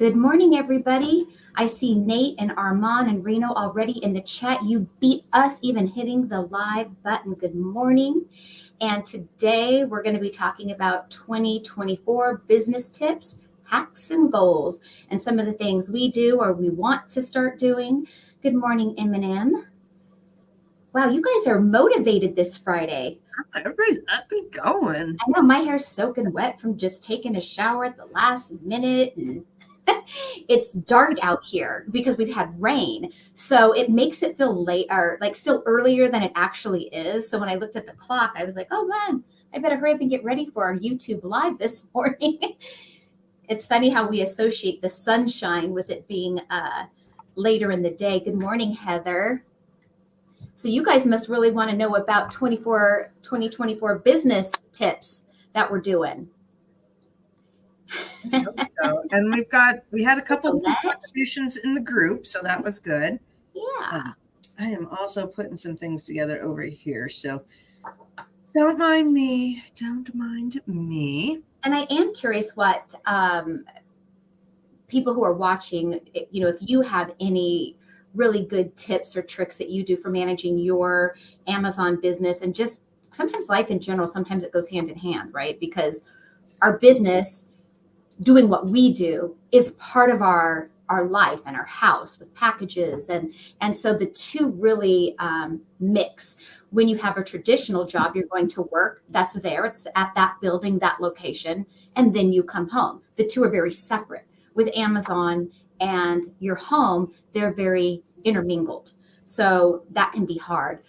Good morning, everybody. I see Nate and Armand and Reno already in the chat. You beat us even hitting the live button. Good morning. And today we're going to be talking about 2024 business tips, hacks, and goals, and some of the things we do or we want to start doing. Good morning, Eminem. Wow, you guys are motivated this Friday. Everybody's up and going. I know my hair's soaking wet from just taking a shower at the last minute, and it's dark out here because we've had rain. So it makes it feel late or like still earlier than it actually is. So when I looked at the clock, I was like, oh man, I better hurry up and get ready for our YouTube live this morning. It's funny how we associate the sunshine with it being later in the day. Good morning, Heather. So you guys must really want to know about 2024 business tips that we're doing. I hope so. And we had a couple of contributions in the group, so that was good. Yeah. I am also putting some things together over here, so don't mind me. Don't mind me. And I am curious what people who are watching, if you have any really good tips or tricks that you do for managing your Amazon business and just sometimes life in general, sometimes it goes hand in hand, right? Because our business, doing what we do, is part of our life and our house with packages. And so the two really mix. When you have a traditional job, you're going to work, that's there, it's at that building, that location, and then you come home. The two are very separate. With Amazon and your home, they're very intermingled. So that can be hard.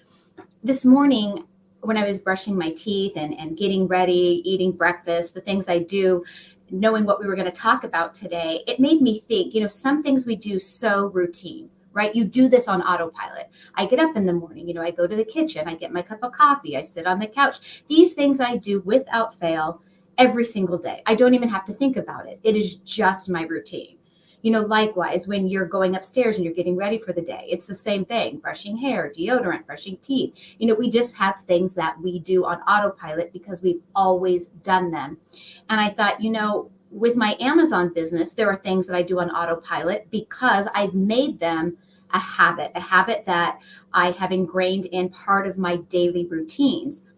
This morning, when I was brushing my teeth and getting ready, eating breakfast, the things I do, knowing what we were going to talk about today, it made me think, some things we do so routine, right? You do this on autopilot. I get up in the morning, I go to the kitchen, I get my cup of coffee, I sit on the couch. These things I do without fail every single day. I don't even have to think about it. It is just my routine. Likewise, when you're going upstairs and you're getting ready for the day, it's the same thing, brushing hair, deodorant, brushing teeth. We just have things that we do on autopilot because we've always done them. And I thought, with my Amazon business, there are things that I do on autopilot because I've made them a habit that I have ingrained in part of my daily routines.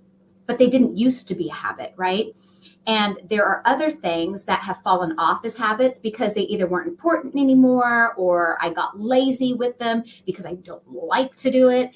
But they didn't used to be a habit, right? And there are other things that have fallen off as habits because they either weren't important anymore or I got lazy with them because I don't like to do it.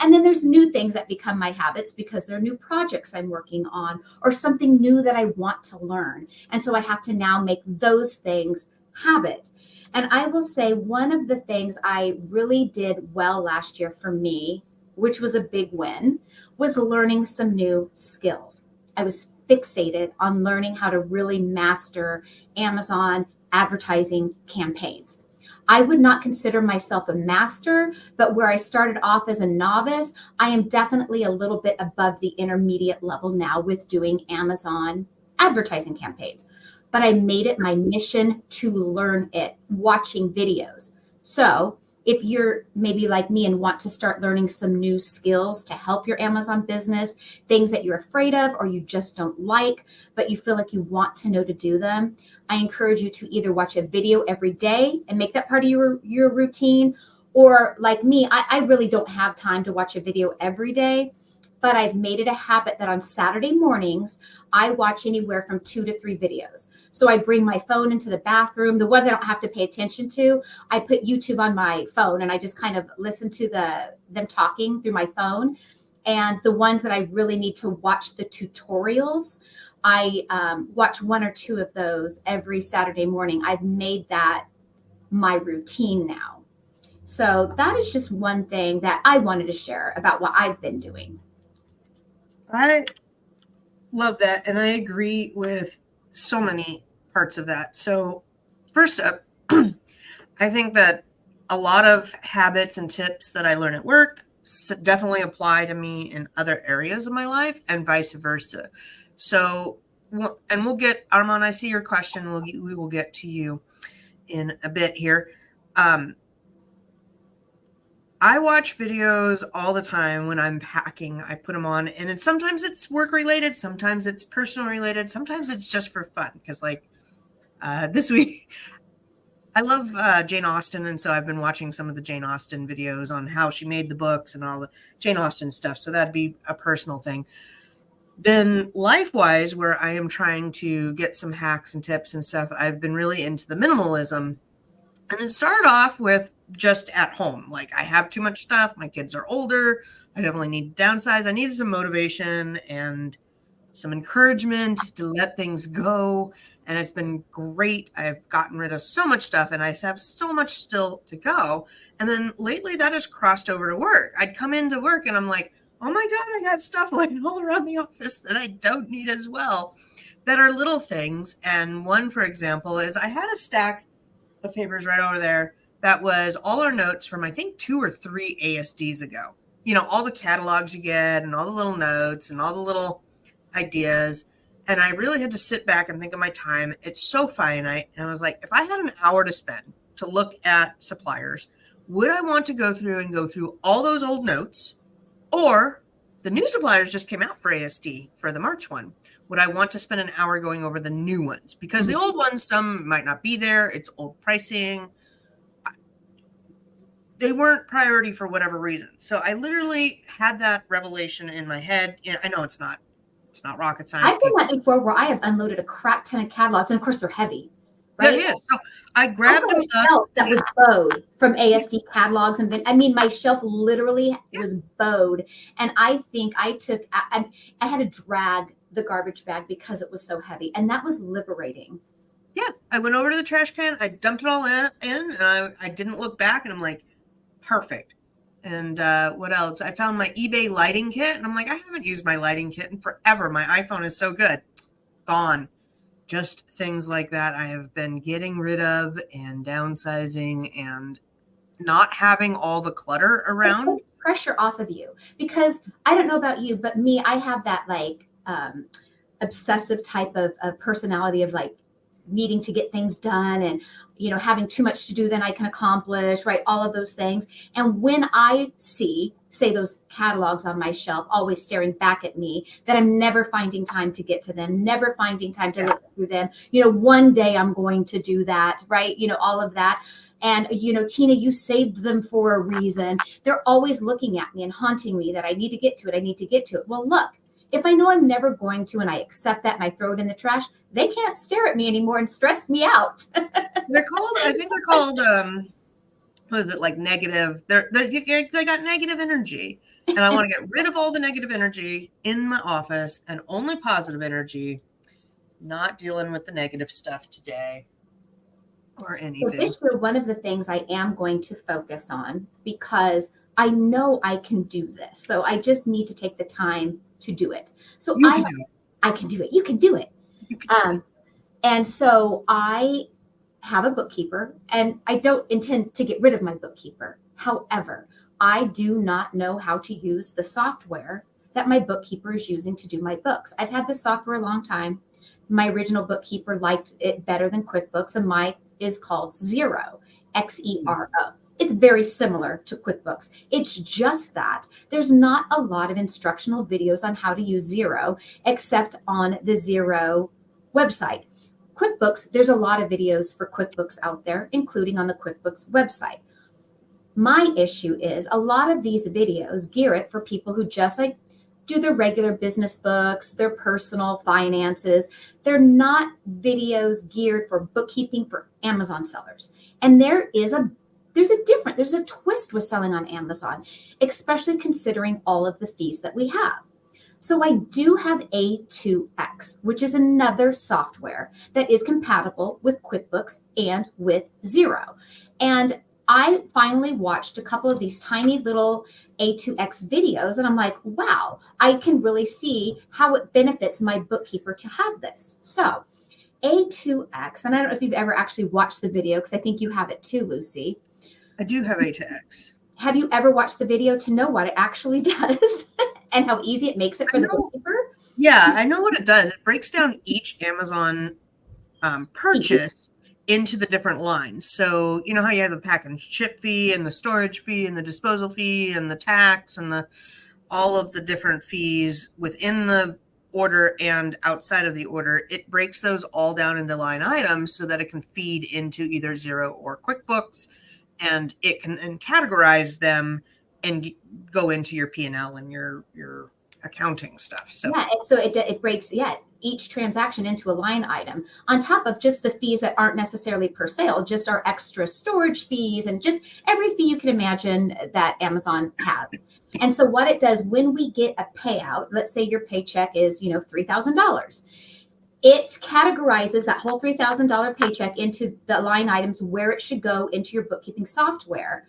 And then there's new things that become my habits because they're new projects I'm working on or something new that I want to learn. And so I have to now make those things habit. And I will say one of the things I really did well last year for me, which was a big win, was learning some new skills. I was fixated on learning how to really master Amazon advertising campaigns. I would not consider myself a master, but where I started off as a novice, I am definitely a little bit above the intermediate level now with doing Amazon advertising campaigns. But I made it my mission to learn it, watching videos. So if you're maybe like me and want to start learning some new skills to help your Amazon business, things that you're afraid of or you just don't like, but you feel like you want to know to do them, I encourage you to either watch a video every day and make that part of your routine, or like me, I really don't have time to watch a video every day, but I've made it a habit that on Saturday mornings, I watch anywhere from 2 to 3 videos. So I bring my phone into the bathroom. The ones I don't have to pay attention to, I put YouTube on my phone and I just kind of listen to them talking through my phone. And the ones that I really need to watch the tutorials, I watch 1 or 2 of those every Saturday morning. I've made that my routine now. So that is just one thing that I wanted to share about what I've been doing. I love that. And I agree with so many parts of that. So first up, I think that a lot of habits and tips that I learn at work definitely apply to me in other areas of my life and vice versa. So, and we'll get, Armand, I see your question. We will get to you in a bit here. I watch videos all the time when I'm packing. I put them on, and sometimes it's work related, sometimes it's personal related, sometimes it's just for fun. Because this week, I love Jane Austen, and so I've been watching some of the Jane Austen videos on how she made the books and all the Jane Austen stuff. So that'd be a personal thing. Then life-wise, where I am trying to get some hacks and tips and stuff, I've been really into the minimalism. And it started off with just at home. Like, I have too much stuff. My kids are older. I definitely need to downsize. I needed some motivation and some encouragement to let things go. And it's been great. I've gotten rid of so much stuff and I have so much still to go. And then lately that has crossed over to work. I'd come into work and I'm like, oh my God, I got stuff lying all around the office that I don't need as well, that are little things. And one, for example, is I had a stack of papers right over there that was all our notes from, I think, 2 or 3 ASDs ago. You know, all the catalogs you get and all the little notes and all the little ideas. And I really had to sit back and think of my time. It's so finite. And I was like, if I had an hour to spend to look at suppliers, would I want to go through all those old notes? Or the new suppliers just came out for ASD for the March one. Would I want to spend an hour going over the new ones? Because the old ones, some might not be there. It's old pricing. They weren't priority for whatever reason. So I literally had that revelation in my head. I know it's not rocket science. I've done that before where I have unloaded a crap ton of catalogs, and of course they're heavy. Right? There is. So I grabbed them up. That was bowed from ASD catalogs, and then my shelf literally was bowed, and I think I had to drag the garbage bag because it was so heavy, and that was liberating. Yeah, I went over to the trash can, I dumped it all in, and I didn't look back, and I'm like, perfect. And what else? I found my eBay lighting kit, and I'm like, I haven't used my lighting kit in forever. My iPhone is so good. Gone. Just things like that I have been getting rid of and downsizing and not having all the clutter around. It takes pressure off of you, because I don't know about you, but me, I have that like obsessive type of personality of like needing to get things done and, having too much to do than I can accomplish, right? All of those things. And when I see, say, those catalogs on my shelf, always staring back at me, that I'm never finding time to get to them, never finding time to look through them. One day I'm going to do that, right? All of that. And, Tina, you saved them for a reason. They're always looking at me and haunting me that I need to get to it. I need to get to it. Well, look, if I know I'm never going to, and I accept that and I throw it in the trash, they can't stare at me anymore and stress me out. I think they're called, what is it, like negative? They got negative energy. And I want to get rid of all the negative energy in my office and only positive energy, not dealing with the negative stuff today or anything. So this year, one of the things I am going to focus on, because I know I can do this. So I just need to take the time to do it. So I can do it. You can do it. And so I have a bookkeeper, and I don't intend to get rid of my bookkeeper. However, I do not know how to use the software that my bookkeeper is using to do my books. I've had this software a long time. My original bookkeeper liked it better than QuickBooks, and mine is called Xero, Xero. It's very similar to QuickBooks. It's just that there's not a lot of instructional videos on how to use Xero, except on the Xero website. QuickBooks, there's a lot of videos for QuickBooks out there, including on the QuickBooks website. My issue is a lot of these videos gear it for people who just like do their regular business books, their personal finances. They're not videos geared for bookkeeping for Amazon sellers. And there's a twist with selling on Amazon, especially considering all of the fees that we have. So I do have A2X, which is another software that is compatible with QuickBooks and with Xero. And I finally watched a couple of these tiny little A2X videos, and I'm like, wow, I can really see how it benefits my bookkeeper to have this. So A2X, and I don't know if you've ever actually watched the video, because I think you have it too, Lucy. I do have A2X. Have you ever watched the video to know what it actually does and how easy it makes it for the bookkeeper? Yeah, I know what it does. It breaks down each Amazon purchase into the different lines. So you know how you have the pack and ship fee and the storage fee and the disposal fee and the tax and all of the different fees within the order and outside of the order, it breaks those all down into line items so that it can feed into either Xero or QuickBooks, and it can and categorize them and go into your P&L and your accounting stuff. So yeah, so it breaks each transaction into a line item on top of just the fees that aren't necessarily per sale, just our extra storage fees and just every fee you can imagine that Amazon has. And so what it does when we get a payout, let's say your paycheck is, $3,000. It categorizes that whole $3,000 paycheck into the line items where it should go into your bookkeeping software.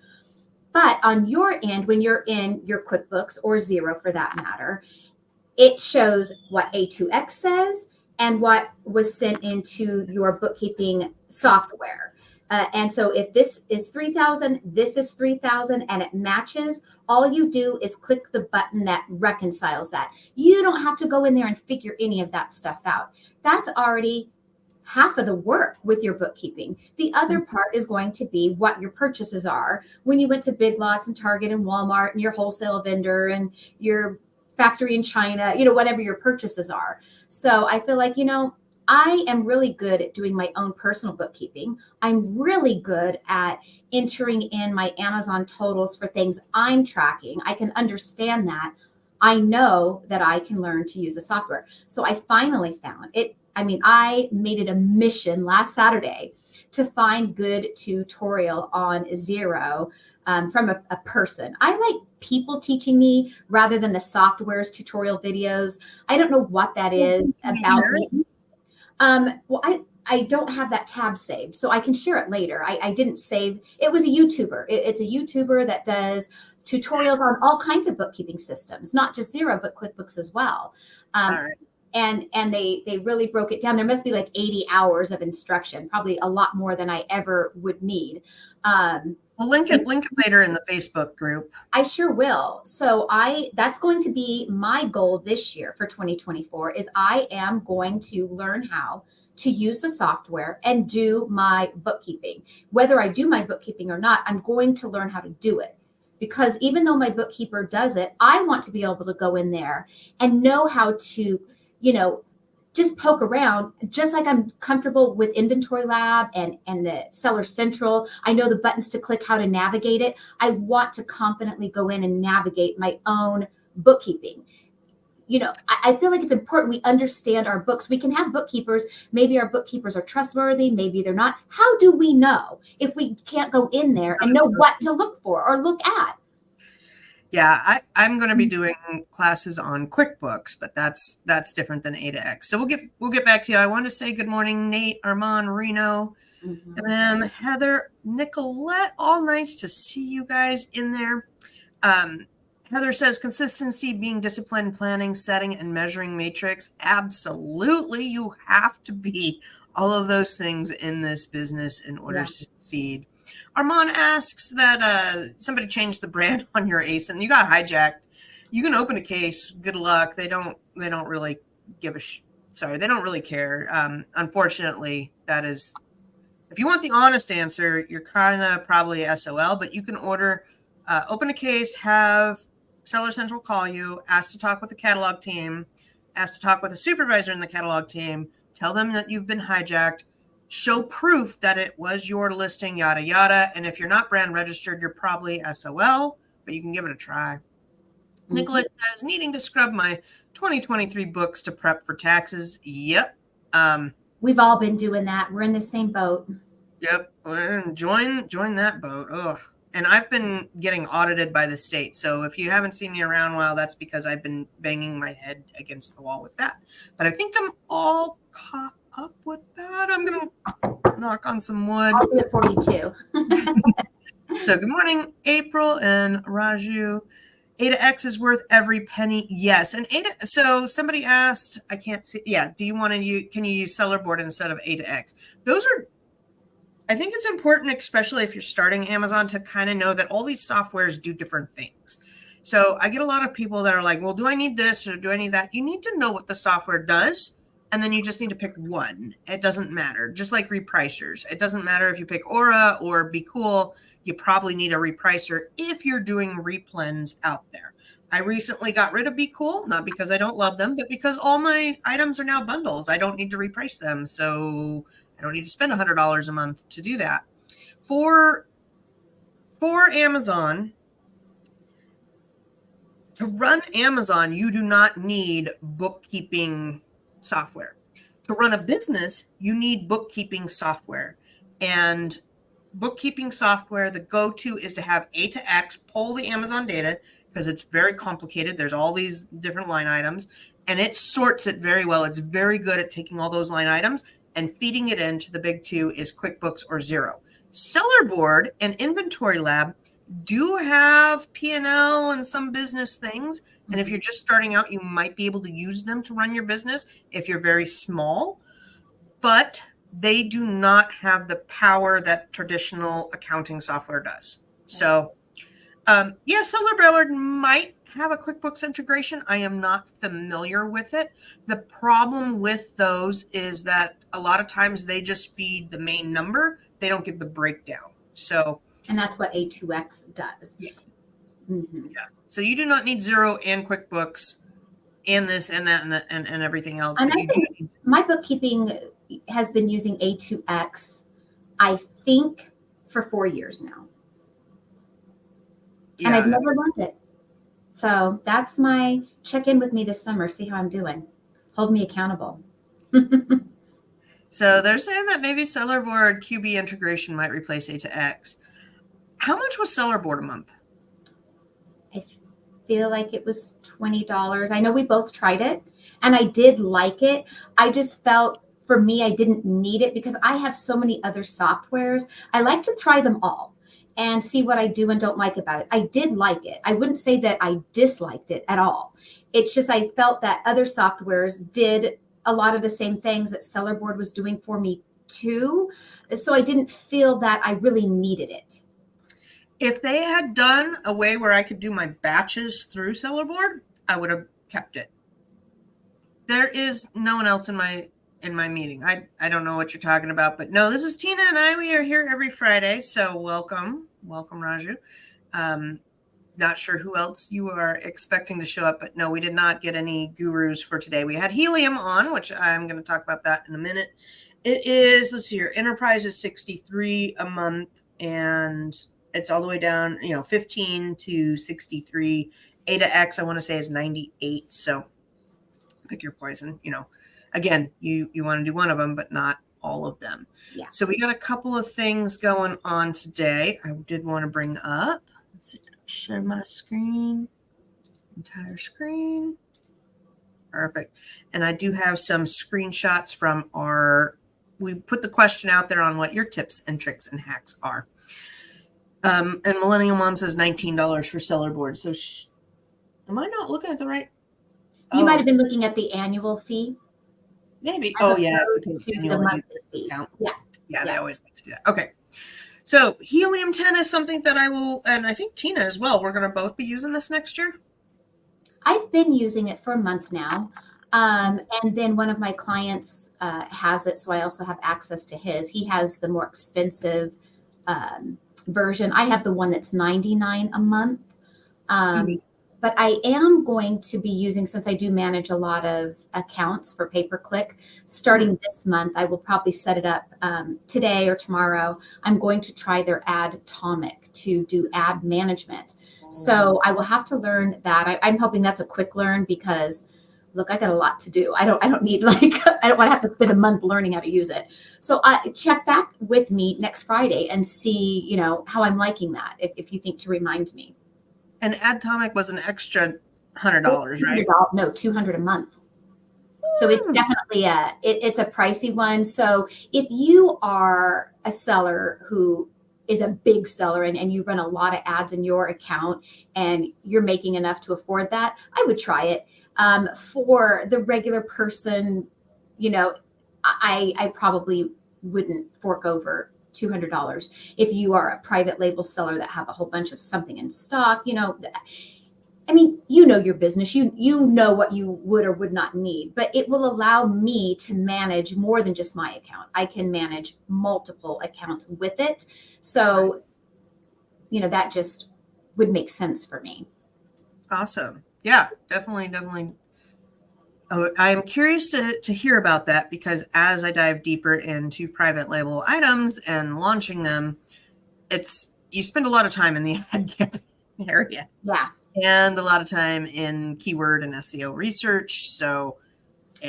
But on your end, when you're in your QuickBooks or Xero for that matter, it shows what A2X says and what was sent into your bookkeeping software. And so if this is 3,000, this is 3,000, and it matches, all you do is click the button that reconciles that. You don't have to go in there and figure any of that stuff out. That's already half of the work with your bookkeeping. The other part is going to be what your purchases are when you went to Big Lots and Target and Walmart and your wholesale vendor and your factory in China, whatever your purchases are. So I feel like, I am really good at doing my own personal bookkeeping. I'm really good at entering in my Amazon totals for things I'm tracking. I can understand that. I know that I can learn to use a software. So I finally found it. I made it a mission last Saturday to find good tutorial on Xero from a person. I like people teaching me rather than the software's tutorial videos. I don't know what that is about me. Well, I don't have that tab saved, so I can share it later. I didn't save. It was a YouTuber. It's a YouTuber that does tutorials on all kinds of bookkeeping systems, not just Xero, but QuickBooks as well. all right. And they really broke it down. There must be like 80 hours of instruction, probably a lot more than I ever would need. We'll link it later in the Facebook group. I sure will. So that's going to be my goal this year for 2024 is I am going to learn how to use the software and do my bookkeeping. Whether I do my bookkeeping or not, I'm going to learn how to do it. Because even though my bookkeeper does it, I want to be able to go in there and know how to, just poke around, just like I'm comfortable with Inventory Lab and the Seller Central. I know the buttons to click, how to navigate it. I want to confidently go in and navigate my own bookkeeping. I feel like it's important we understand our books. We can have bookkeepers. Maybe our bookkeepers are trustworthy. Maybe they're not. How do we know if we can't go in there and know what to look for or look at? Yeah, I'm going to be doing classes on QuickBooks, but that's different than A2X. So we'll get back to you. I want to say good morning, Nate, Armand, Reno, Heather, Nicolette. All nice to see you guys in there. Heather says consistency, being disciplined, planning, setting, and measuring matrix. Absolutely, you have to be all of those things in this business in order to succeed. Armand asks that somebody changed the brand on your ACE and you got hijacked. You can open a case. Good luck. They don't really give a they don't really care. Unfortunately, that is, if you want the honest answer, you're kind of probably SOL, but you can open a case, have Seller Central call you, ask to talk with the catalog team, ask to talk with a supervisor in the catalog team, tell them that you've been hijacked, show proof that it was your listing, yada, yada. And if you're not brand registered, you're probably SOL, but you can give it a try. Mm-hmm. Nicholas says, needing to scrub my 2023 books to prep for taxes. Yep. We've all been doing that. We're in the same boat. Yep. Join that boat. Ugh. And I've been getting audited by the state. So if you haven't seen me around, well, that's because I've been banging my head against the wall with that. But I think I'm all caught up with that. I'm going to knock on some wood. I'll do it for you too. So good morning, April and Raju. A2X is worth every penny. Yes. And so somebody asked, I can't see. Yeah. Do you want to can you use Sellerboard instead of A2X? I think it's important, especially if you're starting Amazon, to kind of know that all these softwares do different things. So I get a lot of people that are like, well, do I need this or do I need that? You need to know what the software does. And then you just need to pick one. It doesn't matter. Just like repricers. It doesn't matter if you pick Aura or Be Cool. You probably need a repricer if you're doing replens out there. I recently got rid of Be Cool, not because I don't love them, but because all my items are now bundles. I don't need to reprice them. So I don't need to spend $100 a month to do that. For Amazon, to run Amazon, you do not need bookkeeping software. To run a business, you need bookkeeping software. And bookkeeping software, the go-to is to have A to X pull the Amazon data because it's very complicated. There's all these different line items and it sorts it very well. It's very good at taking all those line items and feeding it into the big two is QuickBooks or Xero. Sellerboard and Inventory Lab do have P&L and some business things. And if you're just starting out, you might be able to use them to run your business if you're very small, but they do not have the power that traditional accounting software does. So, yeah, Sellerboard might have a QuickBooks integration. I am not familiar with it. The problem with those is that a lot of times they just feed the main number. They don't give the breakdown. So, and that's what A2X does. Yeah. Mm-hmm. Yeah. So you do not need Xero and QuickBooks and this and that and everything else. And I think my bookkeeping has been using A2X, I think, for 4 years now. Yeah. And I've never learned it. So that's my check-in with me this summer. See how I'm doing. Hold me accountable. So they're saying that maybe Sellerboard QB integration might replace A2X. How much was Sellerboard a month? I feel like it was $20. I know we both tried it and I did like it. I just felt for me, I didn't need it because I have so many other softwares. I like to try them all and see what I do and don't like about it. I did like it. I wouldn't say that I disliked it at all. It's just I felt that other softwares did a lot of the same things that Sellerboard was doing for me too. So I didn't feel that I really needed it. If they had done a way where I could do my batches through Sellerboard, I would have kept it. There is no one else in my meeting. I don't know what you're talking about, but no, this is Tina and I. We are here every Friday, so welcome, Raju. Not sure who else you are expecting to show up, but no, we did not get any gurus for today. We had Helium on, which I'm going to talk about that in a minute. It is, let's see here, Enterprise is $63 a month, and it's all the way down, 15 to 63. A to X, I want to say, is 98. So pick your poison. Again, you want to do one of them, but not all of them. Yeah. So we got a couple of things going on today. I did want to bring up. Let's see, share my screen, entire screen. Perfect. And I do have some screenshots from we put the question out there on what your tips and tricks and hacks are. And Millennial Mom says $19 for Sellerboard. So am I not looking at the right? You might have been looking at the annual fee. Maybe. Oh, yeah. To the monthly fee. Yeah, they always like to do that. Okay. So Helium 10 is something that I will, and I think Tina as well, we're going to both be using this next year. I've been using it for a month now. And then one of my clients has it. So I also have access to his. He has the more expensive version. I have the one that's $99 a month. But I am going to be using, since I do manage a lot of accounts for pay-per-click, starting this month, I will probably set it up today or tomorrow. I'm going to try their Adtomic to do ad management. So I will have to learn that. I'm hoping that's a quick learn because, look, I got a lot to do. I don't need I don't want to have to spend a month learning how to use it. So check back with me next Friday and see, how I'm liking that. If you think to remind me. And Adtomic was an extra $100, right? No, $200 a month. So it's definitely it's a pricey one. So if you are a seller who is a big seller and you run a lot of ads in your account and you're making enough to afford that, I would try it. For the regular person, I probably wouldn't fork over $200. If you are a private label seller that have a whole bunch of something in stock, your business, you know what you would or would not need, but it will allow me to manage more than just my account. I can manage multiple accounts with it. So, that just would make sense for me. Awesome. Yeah, definitely. Oh, I am curious to hear about that because as I dive deeper into private label items and launching them, it's you spend a lot of time in the ad campaign area Yeah. and a lot of time in keyword and SEO research. So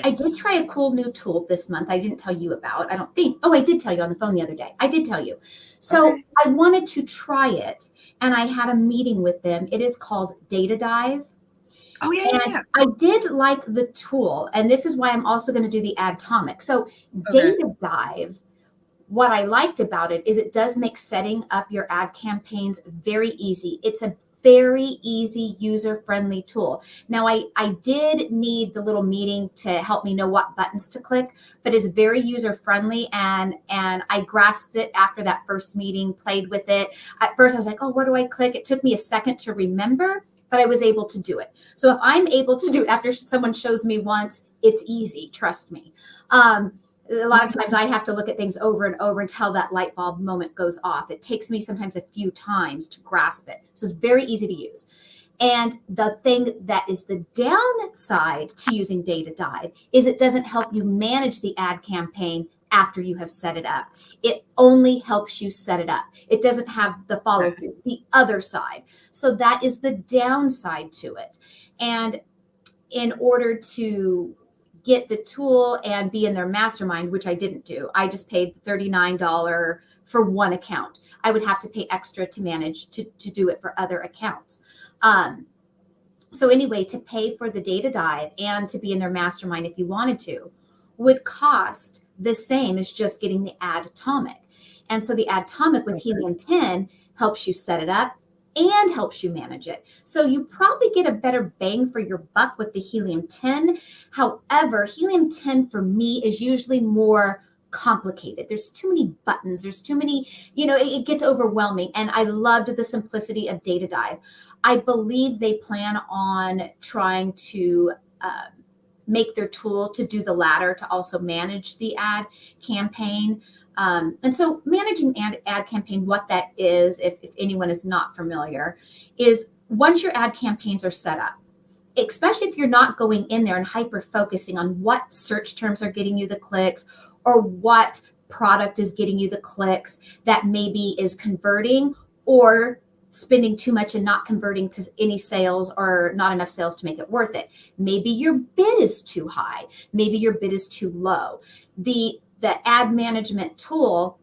I did it's try a cool new tool this month. I didn't tell you about. I don't think. Oh, I did tell you on the phone the other day. I did tell you. So okay. I wanted to try it, and I had a meeting with them. It is called Data Dive. Oh yeah, And yeah, I did like the tool, and this is why I'm also going to do the Adtomic. So yeah. Okay. Data Dive, what I liked about it is it does make setting up your ad campaigns very easy. It's a very easy, user-friendly tool. Now, I did need the little meeting to help me know what buttons to click, but it's very user-friendly, and I grasped it after that first meeting, played with it. At first, I was like, oh, what do I click? It took me a second to remember, but I was able to do it. So if I'm able to do it after someone shows me once, it's easy, trust me. A lot of times I have to look at things over and over until that light bulb moment goes off. It takes me sometimes a few times to grasp it. So it's very easy to use. And the thing that is the downside to using Data Dive is it doesn't help you manage the ad campaign after you have set it up. It only helps you set it up. It doesn't have the follow through, the other side. So that is the downside to it. And in order to get the tool and be in their mastermind, which I didn't do, I just paid $39 for one account. I would have to pay extra to manage to do it for other accounts. So anyway, to pay for the Data Dive and to be in their mastermind if you wanted to would cost the same as just getting the Adtomic. And so the Adtomic with Helium 10 helps you set it up and helps you manage it. So you probably get a better bang for your buck with the Helium 10. However, Helium 10 for me is usually more complicated. There's too many buttons. There's too many, it gets overwhelming. And I loved the simplicity of Data Dive. I believe they plan on trying to make their tool to do the latter, to also manage the ad campaign. And so managing ad campaign, what that is, if anyone is not familiar, is once your ad campaigns are set up, especially if you're not going in there and hyper focusing on what search terms are getting you the clicks or what product is getting you the clicks that maybe is converting or spending too much and not converting to any sales or not enough sales to make it worth it. Maybe your bid is too high. Maybe your bid is too low. The ad management tool,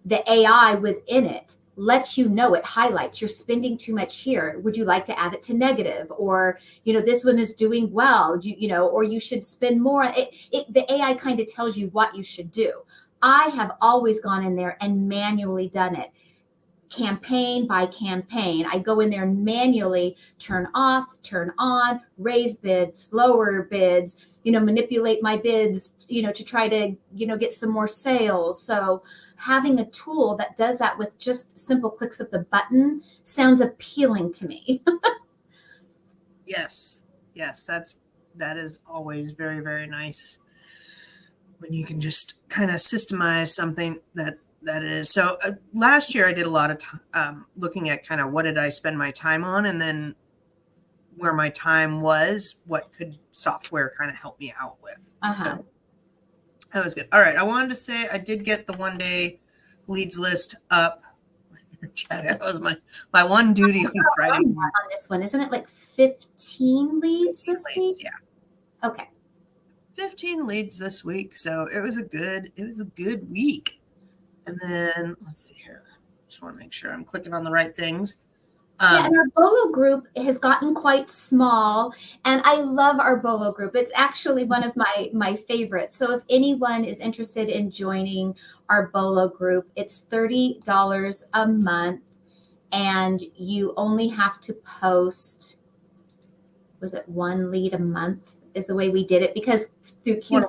the AI within it, lets you know, it highlights you're spending too much here. Would you like to add it to negative? Or, this one is doing well, or you should spend more. The AI kind of tells you what you should do. I have always gone in there and manually done it. Campaign by campaign. I go in there and manually turn off, turn on, raise bids, lower bids, manipulate my bids, to try to, get some more sales. So having a tool that does that with just simple clicks of the button sounds appealing to me. Yes. That is always very, very nice when you can just kind of systemize something that it is. So last year I did a lot of looking at kind of what did I spend my time on, and then where my time was, what could software kind of help me out with. So that was good. All right. I wanted to say I did get the 1-day leads list up. That was my one duty on Friday. On this one, isn't it like 15 leads this week? Yeah. Okay. 15 leads this week. So it was a good week. And then let's see here. Just want to make sure I'm clicking on the right things. Yeah, and our Bolo group has gotten quite small, and I love our Bolo group. It's actually one of my favorites. So if anyone is interested in joining our Bolo group, it's $30 a month, and you only have to post, was it one lead a month is the way we did it, because through Q4,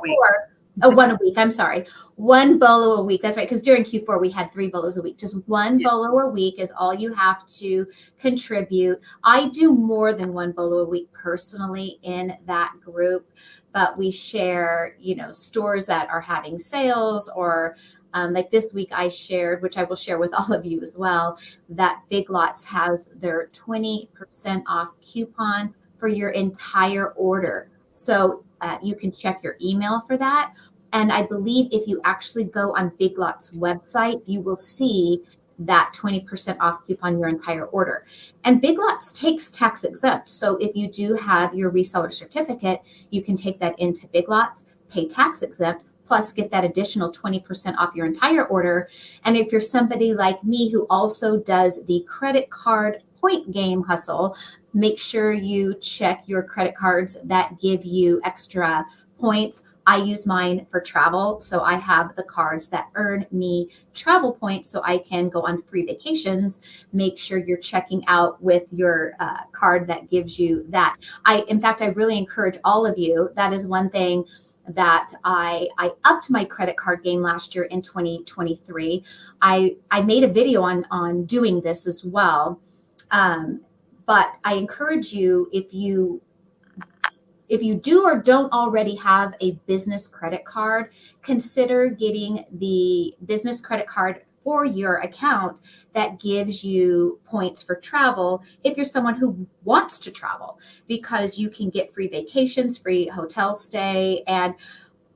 one a week. I'm sorry. One bolo a week. That's right. Because during Q4, we had 3 bolos a week. Just one bolo a week is all you have to contribute. I do more than one bolo a week personally in that group, but we share, stores that are having sales or Like this week I shared, which I will share with all of you as well, that Big Lots has their 20% off coupon for your entire order. So you can check your email for that. And I believe if you actually go on Big Lots website, you will see that 20% off coupon your entire order. And Big Lots takes tax exempt. So if you do have your reseller certificate, you can take that into Big Lots, pay tax exempt, plus get that additional 20% off your entire order. And if you're somebody like me who also does the credit card point game hustle, make sure you check your credit cards that give you extra points. I use mine for travel. So I have the cards that earn me travel points so I can go on free vacations. Make sure you're checking out with your card that gives you that. In fact, I really encourage all of you. That is one thing that I upped my credit card game last year in 2023. I made a video on doing this as well. But I encourage you, if you do or don't already have a business credit card, consider getting the business credit card for your account that gives you points for travel if you're someone who wants to travel, because you can get free vacations, free hotel stay, and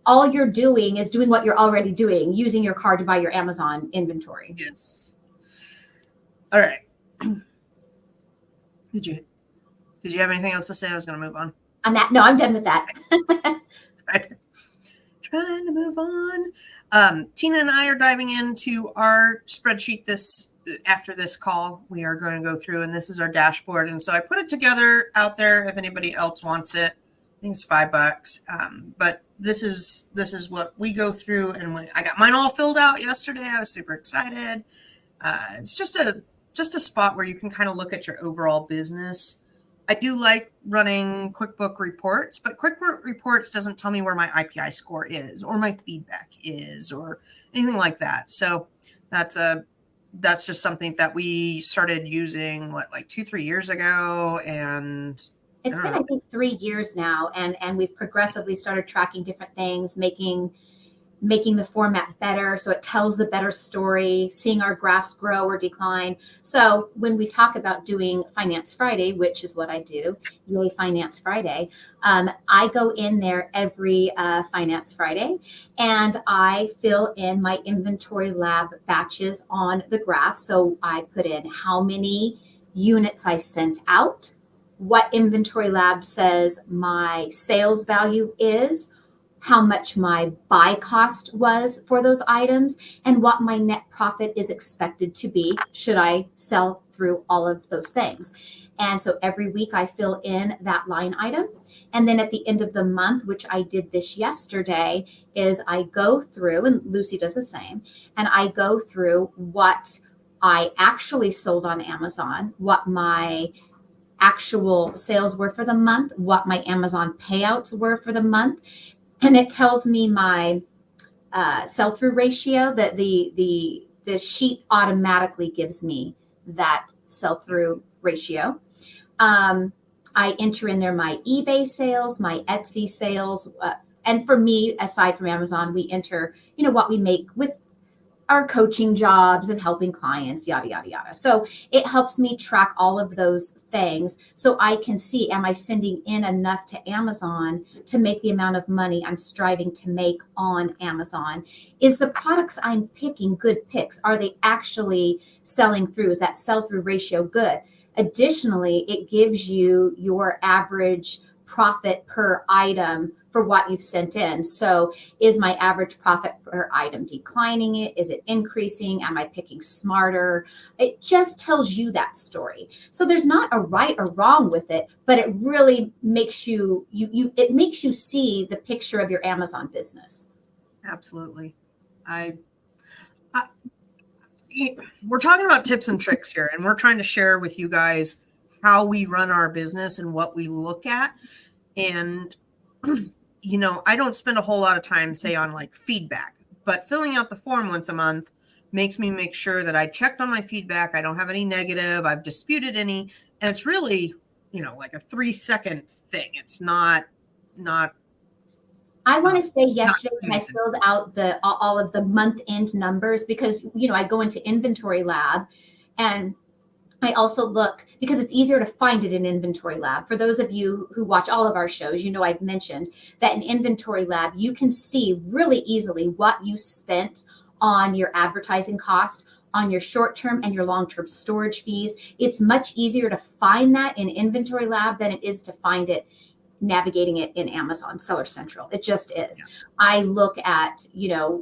all you're doing is doing what you're already doing, using your card to buy your Amazon inventory. Yes. All right. Did you have anything else to say? I was going to move on. On that, no, I'm done with that. Trying to move on. Tina and I are diving into our spreadsheet after this call. We are going to go through, and this is our dashboard. And so I put it together out there if anybody else wants it. I think it's $5. But this is what we go through, and I got mine all filled out yesterday. I was super excited. It's just a spot where you can kind of look at your overall business. I do like running QuickBook reports, but QuickBook reports doesn't tell me where my IPI score is or my feedback is or anything like that. So that's just something that we started using, like 2-3 years ago. And it's been, I think, 3 years now. And we've progressively started tracking different things, making the format better so it tells the better story, seeing our graphs grow or decline. So when we talk about doing Finance Friday, which is what I do, yay Finance Friday, I go in there every Finance Friday and I fill in my inventory lab batches on the graph. So I put in how many units I sent out, what inventory lab says my sales value is, how much my buy cost was for those items, and what my net profit is expected to be should I sell through all of those things. And so every week I fill in that line item. And then at the end of the month, which I did this yesterday, is I go through, and Lucy does the same, and I go through what I actually sold on Amazon, what my actual sales were for the month, what my Amazon payouts were for the month. And it tells me my sell-through ratio, that the sheet automatically gives me that sell-through ratio. I enter in there my eBay sales, my Etsy sales. And for me, aside from Amazon, we enter, what we make with our coaching jobs and helping clients, yada, yada, yada. So it helps me track all of those things so I can see, am I sending in enough to Amazon to make the amount of money I'm striving to make on Amazon? Is the products I'm picking good picks? Are they actually selling through? Is that sell-through ratio good? Additionally, it gives you your average profit per item for what you've sent in. So is my average profit per item declining? Is it increasing? Am I picking smarter? It just tells you that story. So there's not a right or wrong with it, but it really makes it makes you see the picture of your Amazon business. Absolutely. We're talking about tips and tricks here, and we're trying to share with you guys how we run our business and what we look at. And I don't spend a whole lot of time, say, on like feedback, but filling out the form once a month makes me make sure that I checked on my feedback. I don't have any negative. I've disputed any. And it's really, like a 3-second thing. It's not. I want to say Not yesterday when I limited. filled out all of the month end numbers, because I go into Inventory Lab, and I also look because it's easier to find it in Inventory Lab. For those of you who watch all of our shows, I've mentioned that in Inventory Lab, you can see really easily what you spent on your advertising cost, on your short term and your long term storage fees. It's much easier to find that in Inventory Lab than it is to find it navigating it in Amazon Seller Central. It just is. Yeah. I look at,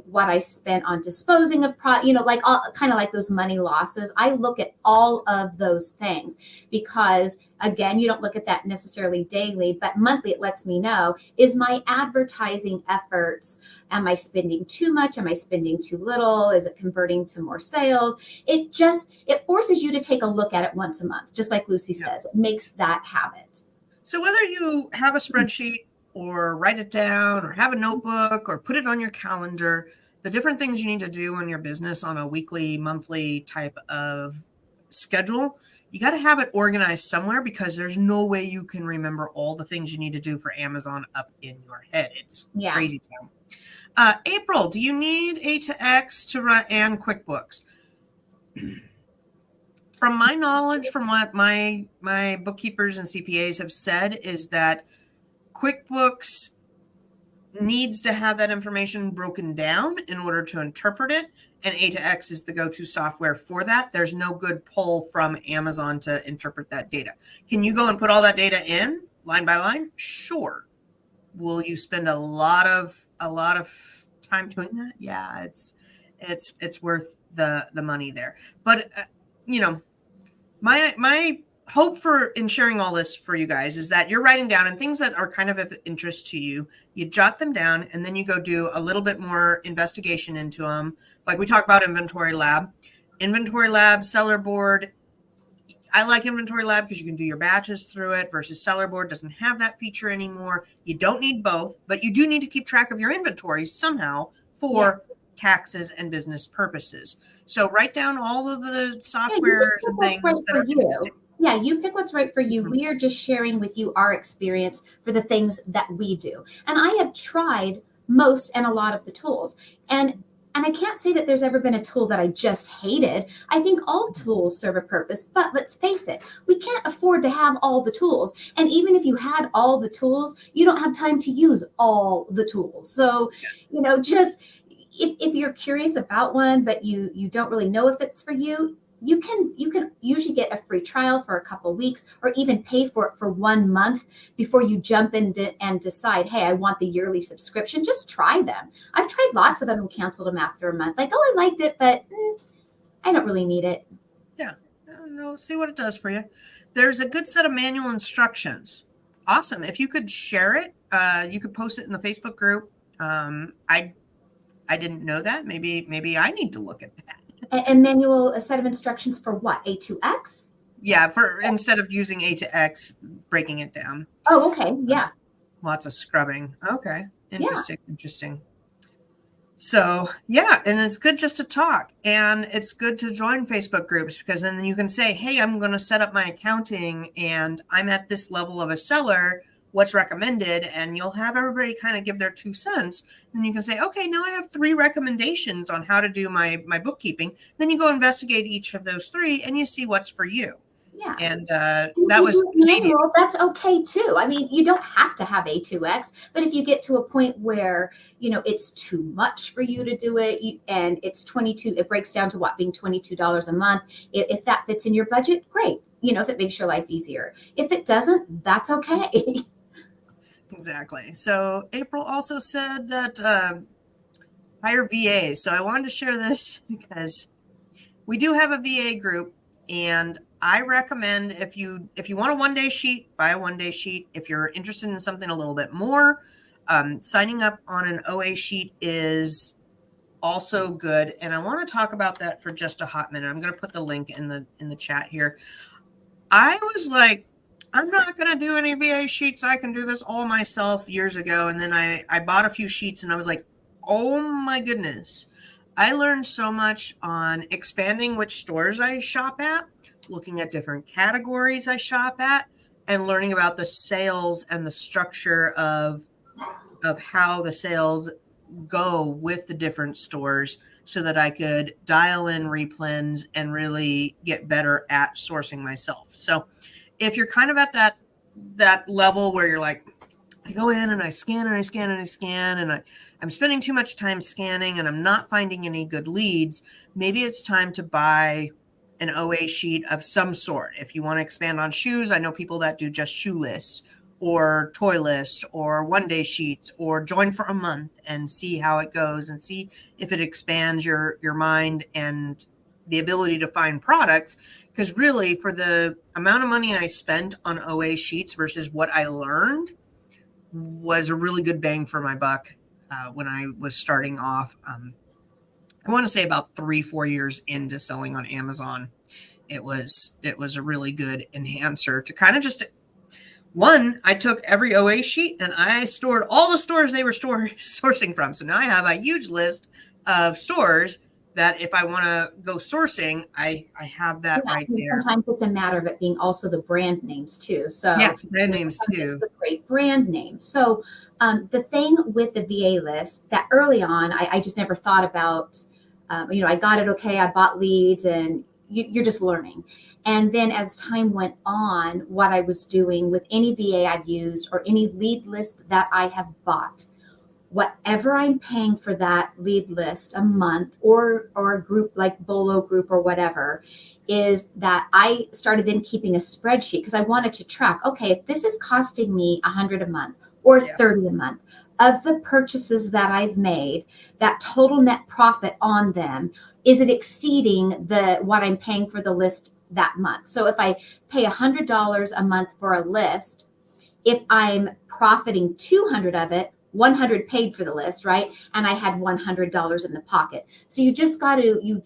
what I spent on disposing of like all kind of like those money losses. I look at all of those things because again, you don't look at that necessarily daily, but monthly it lets me know, is my advertising efforts, am I spending too much? Am I spending too little? Is it converting to more sales? It forces you to take a look at it once a month, just like Lucy says. It makes that habit. So whether you have a spreadsheet or write it down or have a notebook or put it on your calendar, the different things you need to do in your business on a weekly, monthly type of schedule, you got to have it organized somewhere because there's no way you can remember all the things you need to do for Amazon up in your head. It's crazy town. April, do you need A2X to run and QuickBooks? From my knowledge, from what my bookkeepers and CPAs have said, is that QuickBooks needs to have that information broken down in order to interpret it, and A2X is the go-to software for that. There's no good pull from Amazon to interpret that data. Can you go and put all that data in line by line? Sure. Will you spend a lot of time doing that? Yeah, it's worth the money there. But my hope in sharing all this for you guys is that you're writing down and things that are kind of interest to you, you jot them down, and then you go do a little bit more investigation into them. Like we talked about Inventory Lab, Seller Board. I like Inventory Lab because you can do your batches through it versus Seller Board doesn't have that feature anymore. You don't need both, but you do need to keep track of your inventory somehow for taxes and business purposes. So write down all of the softwares and things that are interesting. Yeah, you pick what's right for you. We are just sharing with you our experience for the things that we do. And I have tried most and a lot of the tools. And I can't say that there's ever been a tool that I just hated. I think all tools serve a purpose, but let's face it, we can't afford to have all the tools. And even if you had all the tools, you don't have time to use all the tools. So, just if you're curious about one, but you don't really know if it's for you, you can usually get a free trial for a couple weeks or even pay for it for 1 month before you jump in and decide, hey, I want the yearly subscription. Just try them. I've tried lots of them and canceled them after a month. Like, oh, I liked it, but I don't really need it. Yeah, no, see what it does for you. There's a good set of manual instructions. Awesome. If you could share it, you could post it in the Facebook group. I didn't know that. Maybe I need to look at that. A set of instructions for what? A2X? Yeah, for instead of using A2X, breaking it down. Oh, okay. Yeah. Lots of scrubbing. Okay. Interesting. So, yeah, and it's good just to talk, and it's good to join Facebook groups because then you can say, hey, I'm going to set up my accounting and I'm at this level of a seller. What's recommended, and you'll have everybody kind of give their 2 cents. Then you can say, okay, now I have 3 recommendations on how to do my bookkeeping. Then you go investigate each of those 3 and you see what's for you. Yeah. And that was manual, that's okay too. I mean, you don't have to have A2X, but if you get to a point where, it's too much for you to do it and it's it breaks down to being $22 a month. If that fits in your budget, great. If it makes your life easier. If it doesn't, that's okay. Exactly. So April also said that hire VAs. So I wanted to share this because we do have a VA group, and I recommend if you want a 1-day sheet, buy a 1-day sheet. If you're interested in something a little bit more, signing up on an OA sheet is also good. And I want to talk about that for just a hot minute. I'm going to put the link in the chat here. I was like, I'm not going to do any VA sheets. I can do this all myself years ago. And then I bought a few sheets and I was like, oh my goodness. I learned so much on expanding which stores I shop at, looking at different categories I shop at, and learning about the sales and the structure of of how the sales go with the different stores so that I could dial in replens and really get better at sourcing myself. So if you're kind of at that level where you're like, I go in and I scan and I scan and I scan and I'm spending too much time scanning and I'm not finding any good leads, maybe it's time to buy an OA sheet of some sort. If you want to expand on shoes, I know people that do just shoe lists or toy list or 1-day sheets or join for a month and see how it goes and see if it expands your mind and the ability to find products. Because really, for the amount of money I spent on OA sheets versus what I learned was a really good bang for my buck when I was starting off. I want to say about 3-4 years into selling on Amazon, it was a really good enhancer to kind of just one. I took every OA sheet and I stored all the stores they were sourcing from. So now I have a huge list of stores that if I want to go sourcing, I have that right there. Sometimes it's a matter of it being also the brand names too. So yeah, brand names too. It's the great brand name. So the thing with the VA list that early on, I just never thought about. I got it. Okay, I bought leads, and you're just learning. And then as time went on, what I was doing with any VA I've used or any lead list that I have bought, whatever I'm paying for that lead list a month or a group like Bolo Group or whatever, is that I started then keeping a spreadsheet because I wanted to track, okay, if this is costing me $100 a month or $30 a month of the purchases that I've made, that total net profit on them, is it exceeding what I'm paying for the list that month? So if I pay $100 a month for a list, if I'm profiting 200 of it, 100 paid for the list, right? And I had $100 in the pocket. So you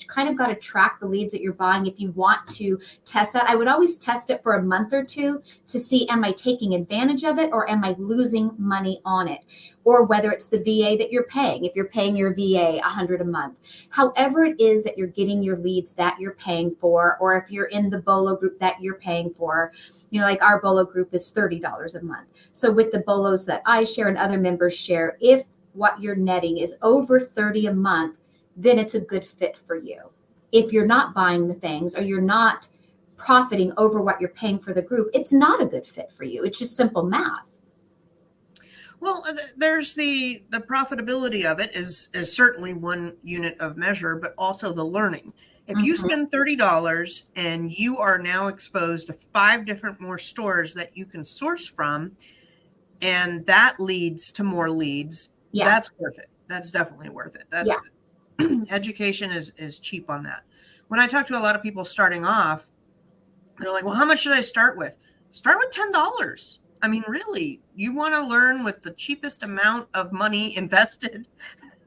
kind of got to track the leads that you're buying. If you want to test that, I would always test it for a month or two to see, am I taking advantage of it or am I losing money on it? Or whether it's the VA that you're paying, if you're paying your VA $100 a month, however it is that you're getting your leads that you're paying for, or if you're in the Bolo Group that you're paying for, like our Bolo Group is $30 a month. So with the Bolos that I share and other members share, if what you're netting is over $30 a month, then it's a good fit for you. If you're not buying the things or you're not profiting over what you're paying for the group, it's not a good fit for you. It's just simple math. Well, there's the profitability of it is certainly one unit of measure, but also the learning. If you spend $30 and you are now exposed to 5 different more stores that you can source from, and that leads to more leads, that's worth it. That's definitely worth it. Education is cheap on that. When I talk to a lot of people starting off, they're like, well, how much should I start with? Start with $10. I mean, really, you want to learn with the cheapest amount of money invested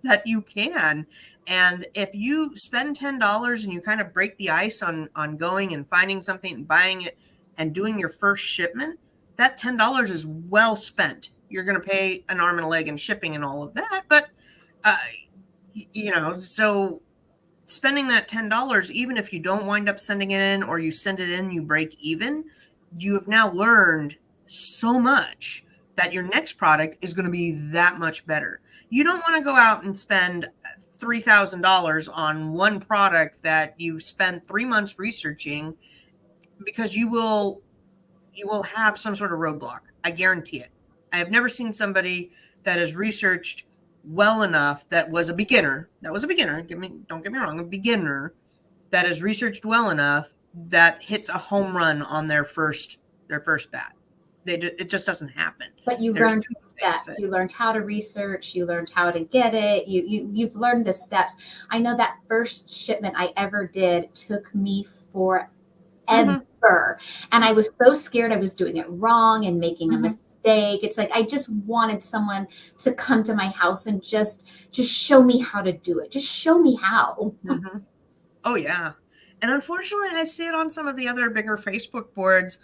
that you can. And if you spend $10 and you kind of break the ice on going and finding something and buying it and doing your first shipment, that $10 is well spent. You're going to pay an arm and a leg in shipping and all of that. But, so spending that $10, even if you don't wind up sending it in or you send it in, you break even, you have now learned so much that your next product is going to be that much better. You don't want to go out and spend $3,000 on one product that you spent 3 months researching, because you will have some sort of roadblock. I guarantee it. I have never seen somebody that has researched well enough that was a beginner. Don't get me wrong, a beginner that has researched well enough that hits a home run on their first bat. It just doesn't happen. But you learned the steps. You learned how to research. You learned how to get it. You've learned the steps. I know that first shipment I ever did took me forever. And I was so scared I was doing it wrong and making a mistake. It's like I just wanted someone to come to my house and just show me how to do it. Just show me how. Oh, yeah. And unfortunately, I see it on some of the other bigger Facebook boards.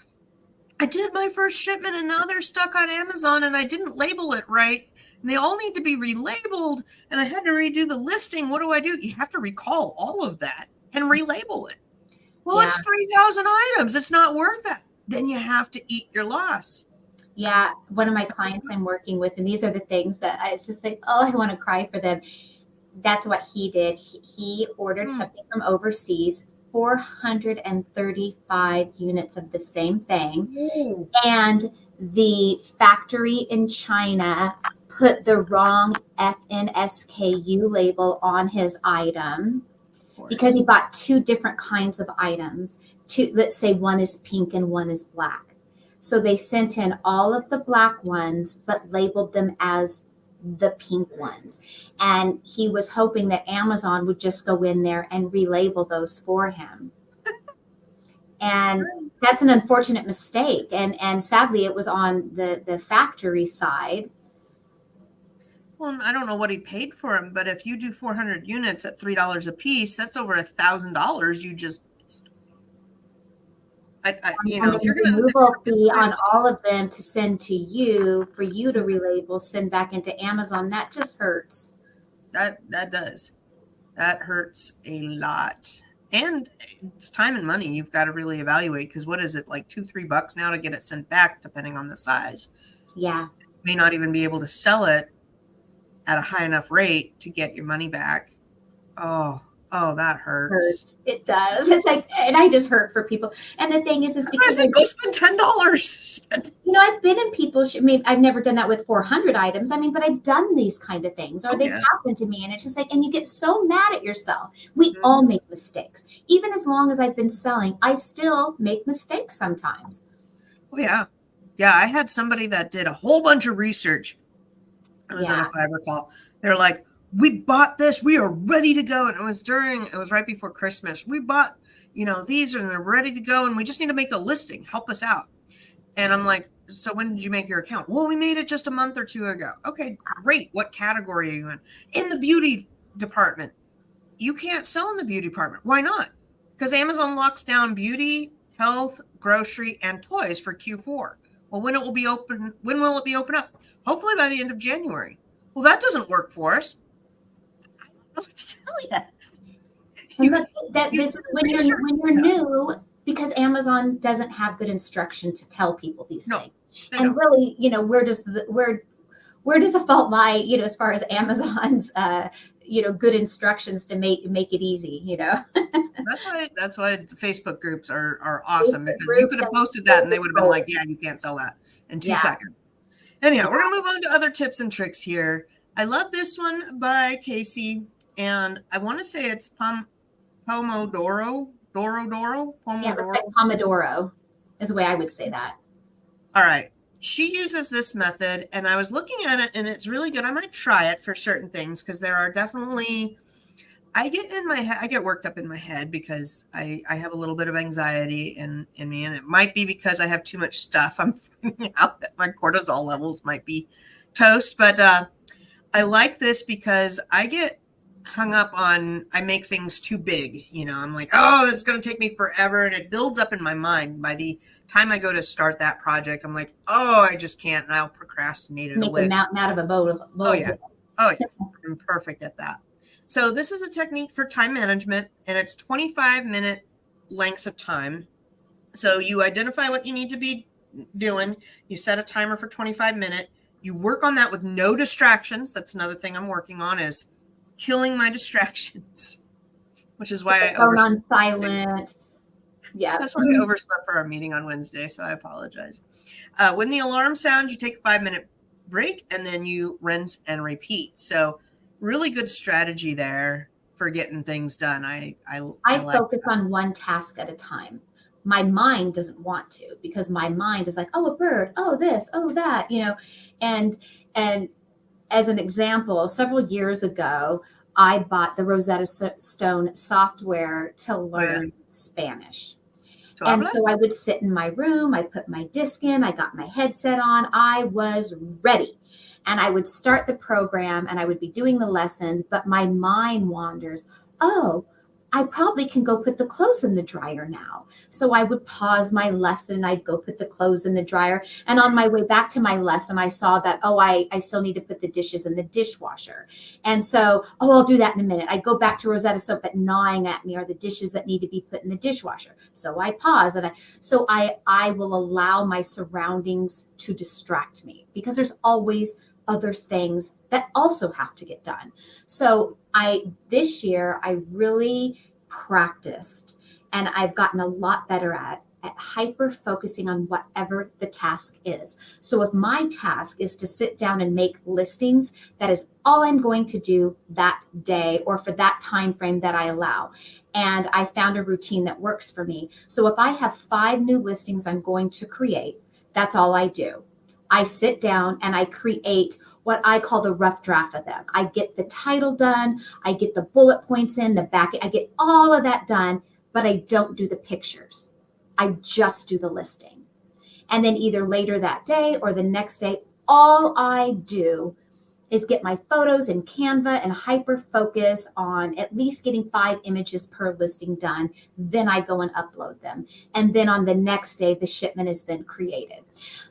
I did my first shipment and now they're stuck on Amazon and I didn't label it right. And they all need to be relabeled and I had to redo the listing. What do? You have to recall all of that and relabel it. Well, it's 3,000 items. It's not worth it. Then you have to eat your loss. Yeah, one of my clients I'm working with, and these are the things that it's just like, oh, I want to cry for them. That's what he did. He ordered something from overseas, 435 units of the same thing. Ooh. And the factory in China put the wrong FNSKU label on his item because he bought two different kinds of items. Two, let's say one is pink and one is black. So they sent in all of the black ones, but labeled them as the pink ones. And he was hoping that Amazon would just go in there and relabel those for him. And that's an unfortunate mistake. And sadly, it was on the factory side. Well, I don't know what he paid for them, but if you do 400 units at $3 a piece, that's over $1,000 you just missed. If you're going to removal fee on all of them to send to you for you to relabel, send back into Amazon, that just hurts. That does. That hurts a lot. And it's time and money you've got to really evaluate, because what is it, like $2-3 now to get it sent back, depending on the size. Yeah. You may not even be able to sell it at a high enough rate to get your money back. Oh, that hurts. It does. It's like, and I just hurt for people. And the thing is because go spend $10. I've been in people's, I've never done that with 400 items. But I've done these kind of things, or they've happened to me. And it's just like, and you get so mad at yourself. We all make mistakes. Even as long as I've been selling, I still make mistakes sometimes. Oh, yeah. Yeah. I had somebody that did a whole bunch of research. I was on a Fiverr call. They're like, we bought this, we are ready to go. And it was right before Christmas. We bought, these and they're ready to go. And we just need to make the listing. Help us out. And I'm like, so when did you make your account? Well, we made it just a month or two ago. Okay, great. What category are you in? In the beauty department. You can't sell in the beauty department. Why not? Because Amazon locks down beauty, health, grocery, and toys for Q4. Well, when will it be open up? Hopefully by the end of January. Well, that doesn't work for us. I don't know what to tell you. This is when you're new, because Amazon doesn't have good instruction to tell people these things. And really, where does the fault lie, as far as Amazon's good instructions to make it easy, That's why Facebook groups are awesome, because you could have posted that and they would have been like, yeah, you can't sell that in 2 seconds. Anyhow, we're going to move on to other tips and tricks here. I love this one by Casey, and I want to say it's Pomodoro. Pomodoro. Yeah, it looks like Pomodoro is the way I would say that. All right. She uses this method, and I was looking at it, and it's really good. I might try it for certain things, because there are definitely, I get worked up in my head because I have a little bit of anxiety in me, and it might be because I have too much stuff. I'm finding out that my cortisol levels might be toast, but I like this because I get hung up on, I make things too big. I'm like, oh, it's going to take me forever. And it builds up in my mind. By the time I go to start that project, I'm like, oh, I just can't. And I'll procrastinate it away. Make a mountain out of a bowl. Oh, yeah. I'm perfect at that. So this is a technique for time management, and it's 25-minute lengths of time. So you identify what you need to be doing. You set a timer for 25 minutes. You work on that with no distractions. That's another thing I'm working on, is killing my distractions, which is why I overslept. On silent. Yeah. That's why I overslept for our meeting on Wednesday, so I apologize. When the alarm sounds, you take a 5-minute break, and then you rinse and repeat. So really good strategy there for getting things done. I focus on one task at a time. My mind doesn't want to, because my mind is like, oh, a bird, oh, this, oh, that, and as an example, several years ago, I bought the Rosetta Stone software to learn Spanish. And so I would sit in my room, I put my disc in, I got my headset on, I was ready. And I would start the program and I would be doing the lessons, but my mind wanders. Oh, I probably can go put the clothes in the dryer now. So I would pause my lesson and I'd go put the clothes in the dryer. And on my way back to my lesson, I saw that, oh, I still need to put the dishes in the dishwasher. And so, oh, I'll do that in a minute. I'd go back to Rosetta Soap gnawing at me are the dishes that need to be put in the dishwasher. So I pause and I will allow my surroundings to distract me because there's always other things that also have to get done. So this year I really practiced and I've gotten a lot better at hyper focusing on whatever the task is. So if my task is to sit down and make listings, that is all I'm going to do that day or for that time frame that I allow. And I found a routine that works for me. So if I have 5 new listings I'm going to create, that's all I do. I sit down and I create what I call the rough draft of them. I get the title done, I get the bullet points in, the back, I get all of that done, but I don't do the pictures. I just do the listing. And then either later that day or the next day, all I do is get my photos in Canva and hyper focus on at least getting 5 images per listing done. Then I go and upload them. And then on the next day, the shipment is then created.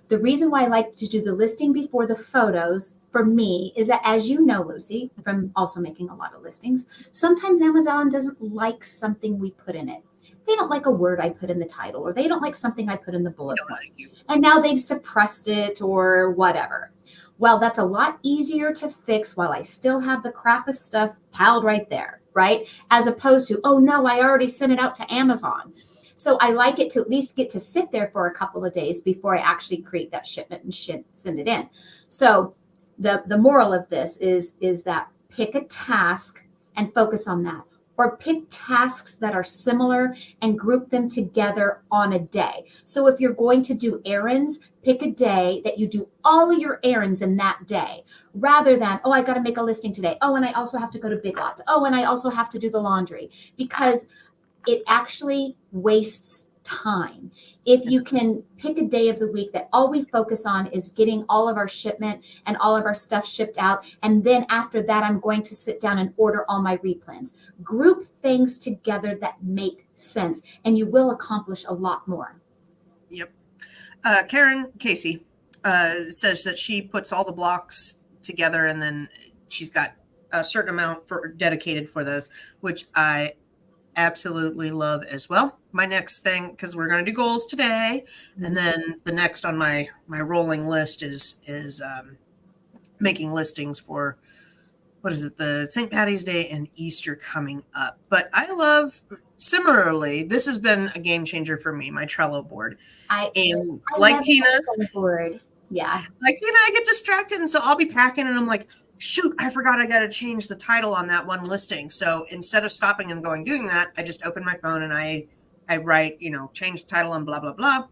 The reason why I like to do the listing before the photos for me is that, as you know, Lucy, from also making a lot of listings, sometimes Amazon doesn't like something we put in it. They don't like a word I put in the title, or they don't like something I put in the bullet point. And now they've suppressed it or whatever. Well, that's a lot easier to fix while I still have the crap of stuff piled right there, right? As opposed to, oh no, I already sent it out to Amazon. So I like it to at least get to sit there for a couple of days before I actually create that shipment and send it in. So the moral of this is that pick a task and focus on that. Or pick tasks that are similar and group them together on a day. So if you're going to do errands, pick a day that you do all of your errands in that day, rather than, oh, I got to make a listing today. Oh, and I also have to go to Big Lots. Oh, and I also have to do the laundry, because it actually wastes time. If you can pick a day of the week that all we focus on is getting all of our shipment and all of our stuff shipped out, and then after that, I'm going to sit down and order all my replens. Group things together that make sense, and you will accomplish a lot more. Yep. Karen Casey says that she puts all the blocks together and then she's got a certain amount dedicated for those, which I absolutely love as well. My next thing, because we're going to do goals today, and then the next on my rolling list is making listings for, what is it, the St. Patty's Day and Easter coming up. But I love, similarly, this has been a game changer for me, my Trello board. I like Tina, board. Yeah, like Tina, I get distracted, and so I'll be packing, and I'm like, shoot, I forgot I got to change the title on that one listing. So instead of stopping and doing that, I just open my phone and I write, change the title and blah, blah, blah.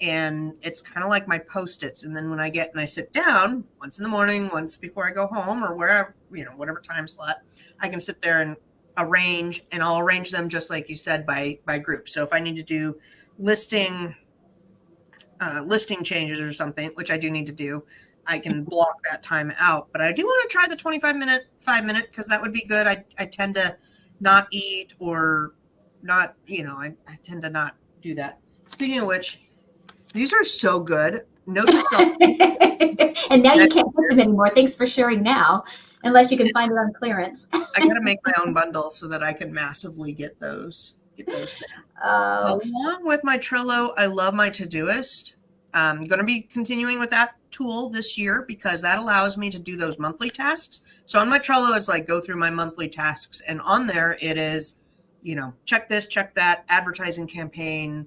And it's kind of like my Post-its. And then when I sit down once in the morning, once before I go home, or wherever, whatever time slot, I can sit there and arrange, and I'll arrange them just like you said, by group. So if I need to do listing changes or something, which I do need to do, I can block that time out. But I do want to try the 5 minute, because that would be good. I tend to not eat or not, I tend to not do that. Speaking of which, these are so good. Note to self. And now you can't get them anymore. Thanks for sharing now, unless you can find it on clearance. I got to make my own bundle so that I can massively get those things. Along with my Trello, I love my Todoist. I'm going to be continuing with that tool this year because that allows me to do those monthly tasks. So on my Trello, it's like go through my monthly tasks, and on there it is, check this, check that, advertising campaign,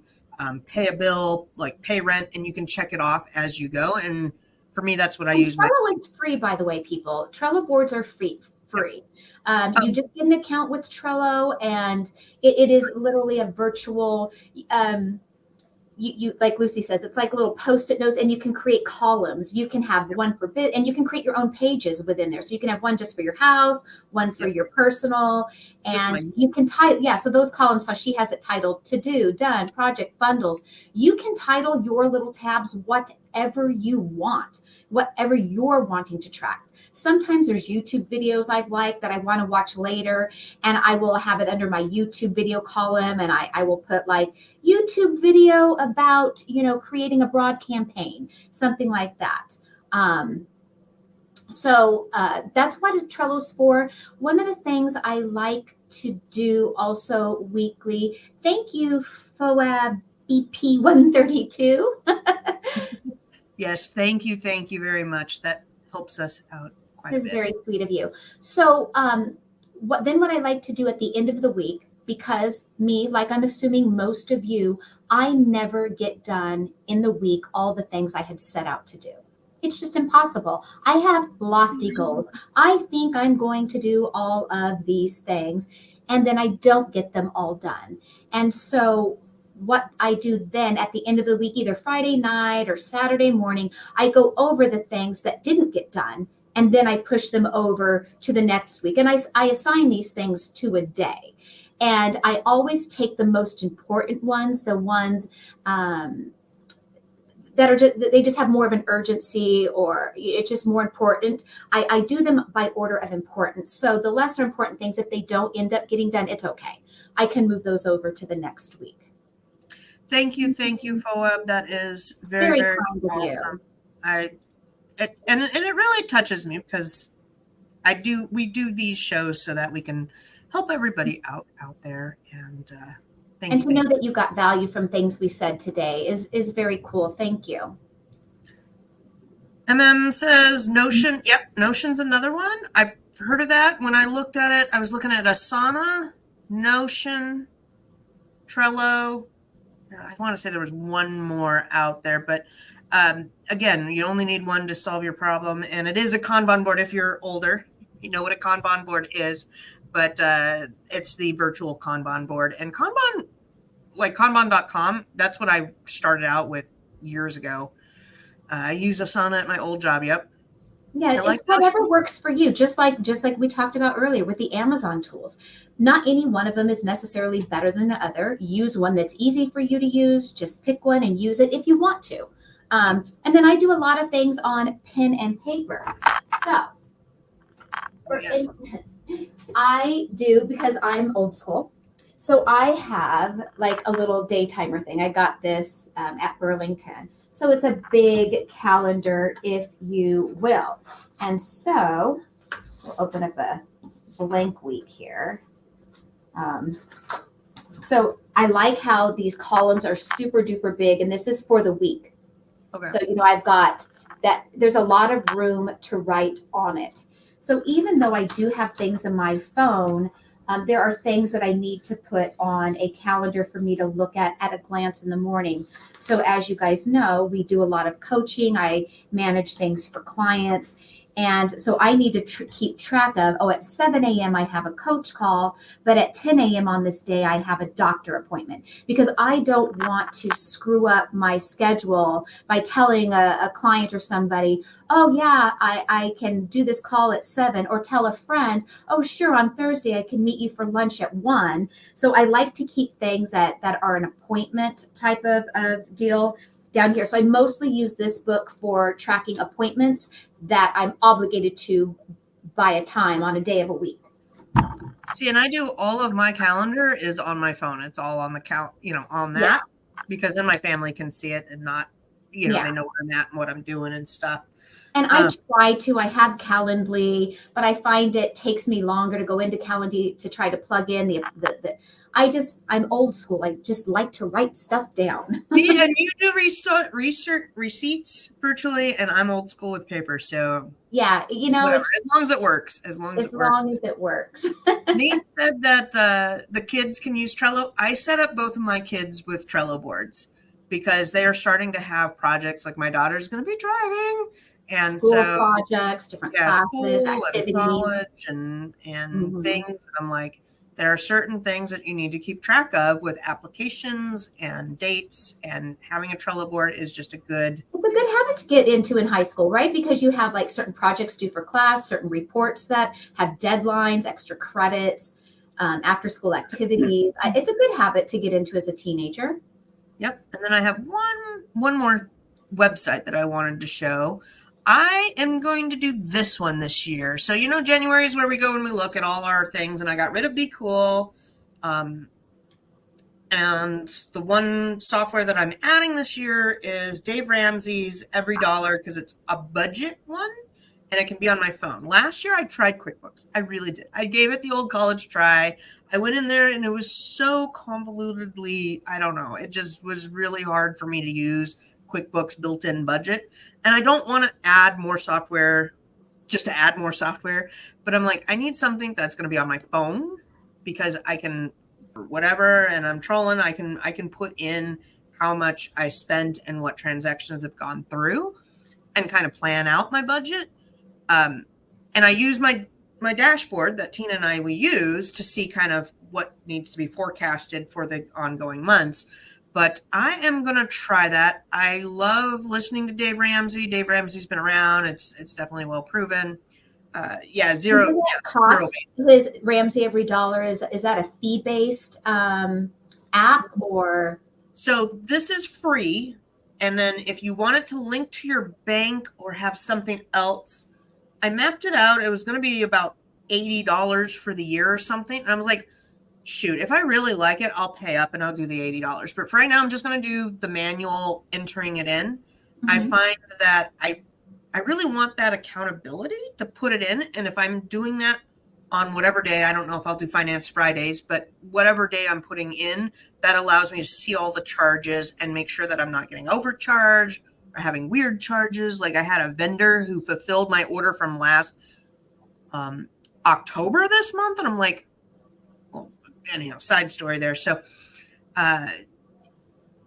pay a bill, like pay rent, and you can check it off as you go. And for me, that's what I use. Trello is free, by the way, people. Trello boards are free. You just get an account with Trello, and it is literally a virtual, you like Lucy says, it's like little Post-it notes, and you can create columns. You can have one for bit, and you can create your own pages within there. So you can have one just for your house, one for your personal, and you can title. Yeah, so those columns, how she has it titled: to do, done, project, bundles. You can title your little tabs whatever you want, whatever you're wanting to track. Sometimes there's YouTube videos I've liked that I want to watch later, and I will have it under my YouTube video column, and I will put like YouTube video about, creating a broad campaign, something like that. So that's what Trello's for. One of the things I like to do also weekly, thank you, FOAB BP 132. Yes, thank you very much. That helps us out quite a This bit. is very sweet of you. So what I like to do at the end of the week, because me, like I'm assuming most of you, I never get done in the week all the things I had set out to do. It's just impossible. I have lofty goals. I think I'm going to do all of these things, and then I don't get them all done. And so what I do then at the end of the week, either Friday night or Saturday morning, I go over the things that didn't get done, and then I push them over to the next week. And I assign these things to a day. And I always take the most important ones, the ones that are they just have more of an urgency, or it's just more important. I do them by order of importance. So the lesser important things, if they don't end up getting done, it's okay. I can move those over to the next week. Thank you, FOAB. That is very kind of awesome. And it really touches me because we do these shows so that we can help everybody out there, and to know that you got value from things we said today is very cool. Thank you. says Notion. Yep, Notion's another one. I've heard of that. When I looked at it, I was looking at Asana, Notion, Trello. I want to say there was one more out there, but again, you only need one to solve your problem. And it is a Kanban board. If you're older, you know what a Kanban board is, but it's the virtual Kanban board. And Kanban, like Kanban.com, that's what I started out with years ago. I use Asana at my old job. Yep. Yeah, it's whatever works for you. Just like we talked about earlier with the Amazon tools. Not any one of them is necessarily better than the other. Use one that's easy for you to use. Just pick one and use it if you want to. And then I do a lot of things on pen and paper. So, for instance, I do, because I'm old school, so I have like a little day timer thing. I got this at Burlington. So it's a big calendar, if you will. And so we'll open up a blank week here. So I like how these columns are super duper big, and this is for the week. Okay. So, I've got that. There's a lot of room to write on it. So even though I do have things in my phone, there are things that I need to put on a calendar for me to look at a glance in the morning. So as you guys know, we do a lot of coaching. I manage things for clients. And so I need to keep track of, at 7 a.m. I have a coach call, but at 10 a.m. on this day, I have a doctor appointment, because I don't want to screw up my schedule by telling a client or somebody, oh yeah, I can do this call at 7, or tell a friend, oh sure, on Thursday I can meet you for lunch at 1. So I like to keep things that are an appointment type of deal down here. So I mostly use this book for tracking appointments that I'm obligated to by a time on a day of a week. See, and I do all of my calendar is on my phone. It's all on the on that, because then my family can see it and not, they know where I'm at and what I'm doing and stuff. And I have Calendly, but I find it takes me longer to go into Calendly to try to plug in the I'm old school. I just like to write stuff down. See, and you do research receipts virtually, and I'm old school with paper. So yeah, whatever, as long as it works. As long as it works. Nate said that the kids can use Trello. I set up both of my kids with Trello boards because they are starting to have projects. Like my daughter's going to be driving, and school projects, different classes, activities, and college, and things. And I'm like, there are certain things that you need to keep track of with applications and dates, and having a Trello board is just it's a good habit to get into in high school, right? Because you have like certain projects due for class, certain reports that have deadlines, extra credits, after school activities. It's a good habit to get into as a teenager. Yep. And then I have one more website that I wanted to show. I am going to do this one this year. So, January is where we go and we look at all our things, and I got rid of Be Cool. And the one software that I'm adding this year is Dave Ramsey's Every Dollar, because it's a budget one and it can be on my phone. Last year I tried QuickBooks. I really did. I gave it the old college try. I went in there and it was so convolutedly, I don't know, it just was really hard for me to use QuickBooks built-in budget. And I don't want to add more software just to add more software, but I'm like, I need something that's going to be on my phone, because I can, whatever, and I'm trolling, I can put in how much I spent and what transactions have gone through and kind of plan out my budget. And I use my dashboard that Tina and we use to see kind of what needs to be forecasted for the ongoing months. But I am going to try that. I love listening to Dave Ramsey. Dave Ramsey's been around. It's definitely well proven. Zero. Does that cost his Ramsey Every Dollar? Is that a fee-based app or? So this is free. And then if you want it to link to your bank or have something else, I mapped it out. It was going to be about $80 for the year or something. And I was like, shoot, if I really like it, I'll pay up and I'll do the $80. But for right now, I'm just going to do the manual entering it in. Mm-hmm. I find that I really want that accountability to put it in. And if I'm doing that on whatever day, I don't know if I'll do Finance Fridays, but whatever day I'm putting in, that allows me to see all the charges and make sure that I'm not getting overcharged or having weird charges. Like I had a vendor who fulfilled my order from last October this month. And I'm like, well, anyhow, side story there. So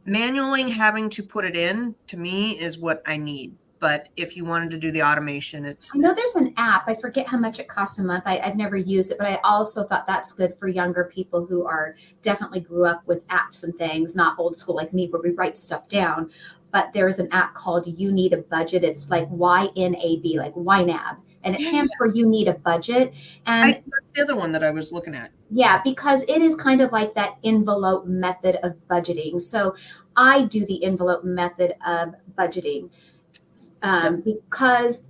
manually having to put it in to me is what I need. But if you wanted to do the automation, I know there's an app. I forget how much it costs a month. I've never used it, but I also thought that's good for younger people who are definitely grew up with apps and things, not old school like me where we write stuff down. But there's an app called You Need a Budget. It's like YNAB, like YNAB. And it stands for You Need a Budget. And that's the other one that I was looking at. Yeah, because it is kind of like that envelope method of budgeting. So I do the envelope method of budgeting. Because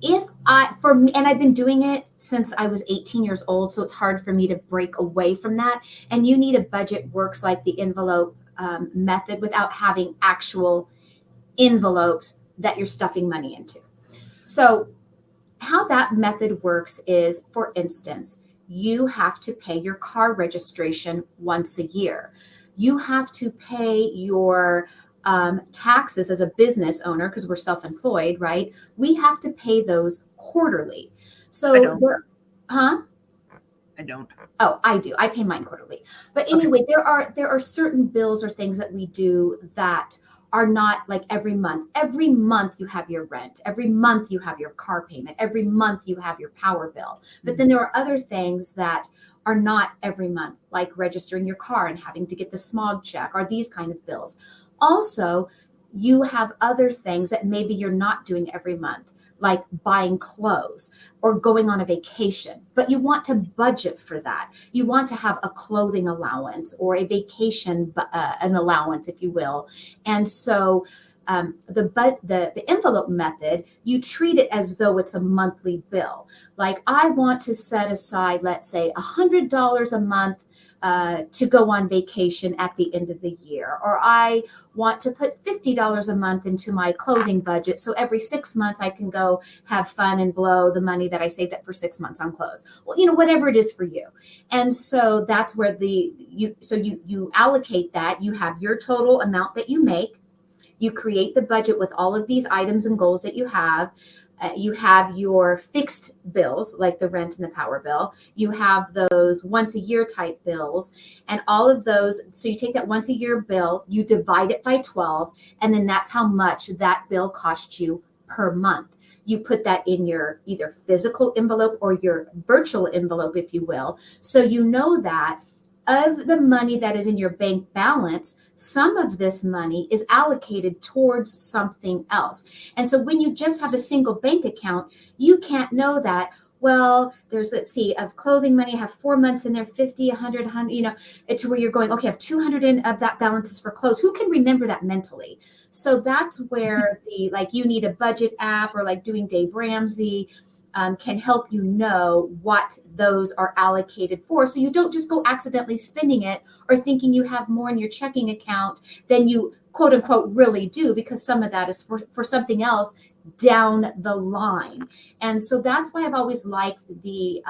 and I've been doing it since I was 18 years old, so it's hard for me to break away from that. And You Need a Budget works like the envelope method without having actual envelopes that you're stuffing money into. So how that method works is, for instance, you have to pay your car registration once a year. You have to pay your taxes as a business owner, because we're self-employed, right? We have to pay those quarterly. So, I don't. Oh, I do. I pay mine quarterly. But anyway, okay. There are certain bills or things that we do that are not like every month. Every month you have your rent. Every month you have your car payment. Every month you have your power bill. But then there are other things that are not every month, like registering your car and having to get the smog check, or these kind of bills. Also, you have other things that maybe you're not doing every month, like buying clothes or going on a vacation, but you want to budget for that. You want to have a clothing allowance or a vacation, an allowance, if you will. And so the envelope method, you treat it as though it's a monthly bill. Like I want to set aside, let's say $100 a month to go on vacation at the end of the year, or I want to put $50 a month into my clothing budget. So every 6 months I can go have fun and blow the money that I saved up for 6 months on clothes. Well, whatever it is for you. And so that's where you allocate that. You have your total amount that you make. You create the budget with all of these items and goals that you have. You have your fixed bills, like the rent and the power bill. You have those once a year type bills, and all of those. So you take that once a year bill, you divide it by 12, and then that's how much that bill costs you per month. You put that in your either physical envelope or your virtual envelope, if you will. So you know that of the money that is in your bank balance, some of this money is allocated towards something else. And so when you just have a single bank account, you can't know that well, there's, let's see, of clothing money, I have 4 months in there, 50, 100, 100, to where you're going, okay, I have 200 in of that balance is for clothes. Who can remember that mentally? So that's where you need a budget app, or like doing Dave Ramsey, can help you know what those are allocated for. So you don't just go accidentally spending it or thinking you have more in your checking account than you quote unquote really do, because some of that is for something else down the line. And so that's why I've always liked the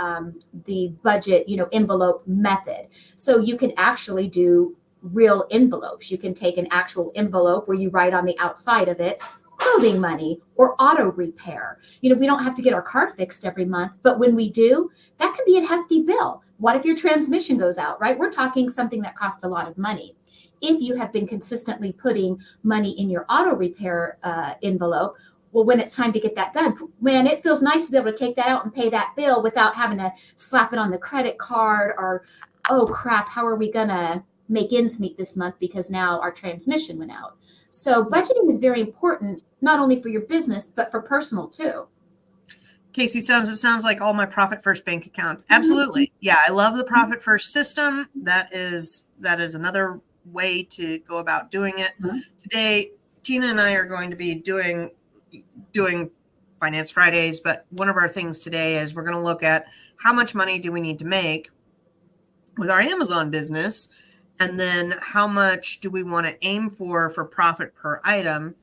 budget, envelope method. So you can actually do real envelopes. You can take an actual envelope where you write on the outside of it clothing money or auto repair. We don't have to get our car fixed every month, but when we do, that can be a hefty bill. What if your transmission goes out, right? We're talking something that costs a lot of money. If you have been consistently putting money in your auto repair envelope, well, when it's time to get that done, man, it feels nice to be able to take that out and pay that bill without having to slap it on the credit card, or, oh crap, how are we gonna make ends meet this month because now our transmission went out. So budgeting is very important, not only for your business, but for personal too. Casey, it sounds like all my Profit First bank accounts. Absolutely. Yeah, I love the Profit First system. That is another way to go about doing it. Mm-hmm. Today, Tina and I are going to be doing Finance Fridays, but one of our things today is we're going to look at how much money do we need to make with our Amazon business, and then how much do we want to aim for profit per item.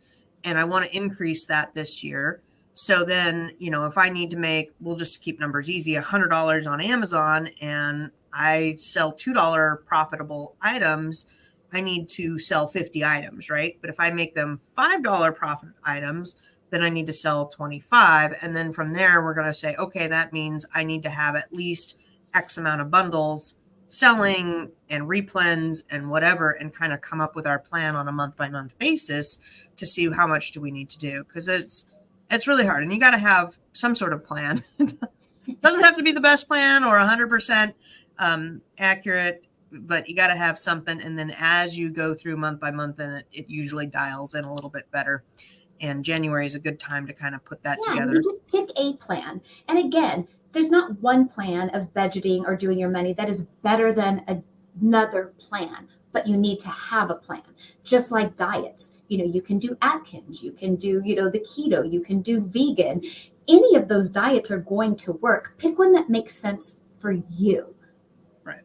And I want to increase that this year. So then, if I need to make, we'll just keep numbers easy, $100 on Amazon, and I sell $2 profitable items, I need to sell 50 items, right? But if I make them $5 profit items, then I need to sell 25. And then from there, we're going to say, okay, that means I need to have at least X amount of bundles selling and replens and whatever, and kind of come up with our plan on a month by month basis to see how much do we need to do. Because it's really hard, and you got to have some sort of plan. It doesn't have to be the best plan or 100% accurate, but you got to have something. And then as you go through month by month, then it usually dials in a little bit better. And January is a good time to kind of put that together. You just pick a plan. And again, there's not one plan of budgeting or doing your money that is better than another plan, but you need to have a plan. Just like diets, you can do Atkins, you can do, the keto, you can do vegan. Any of those diets are going to work. Pick one that makes sense for you. Right.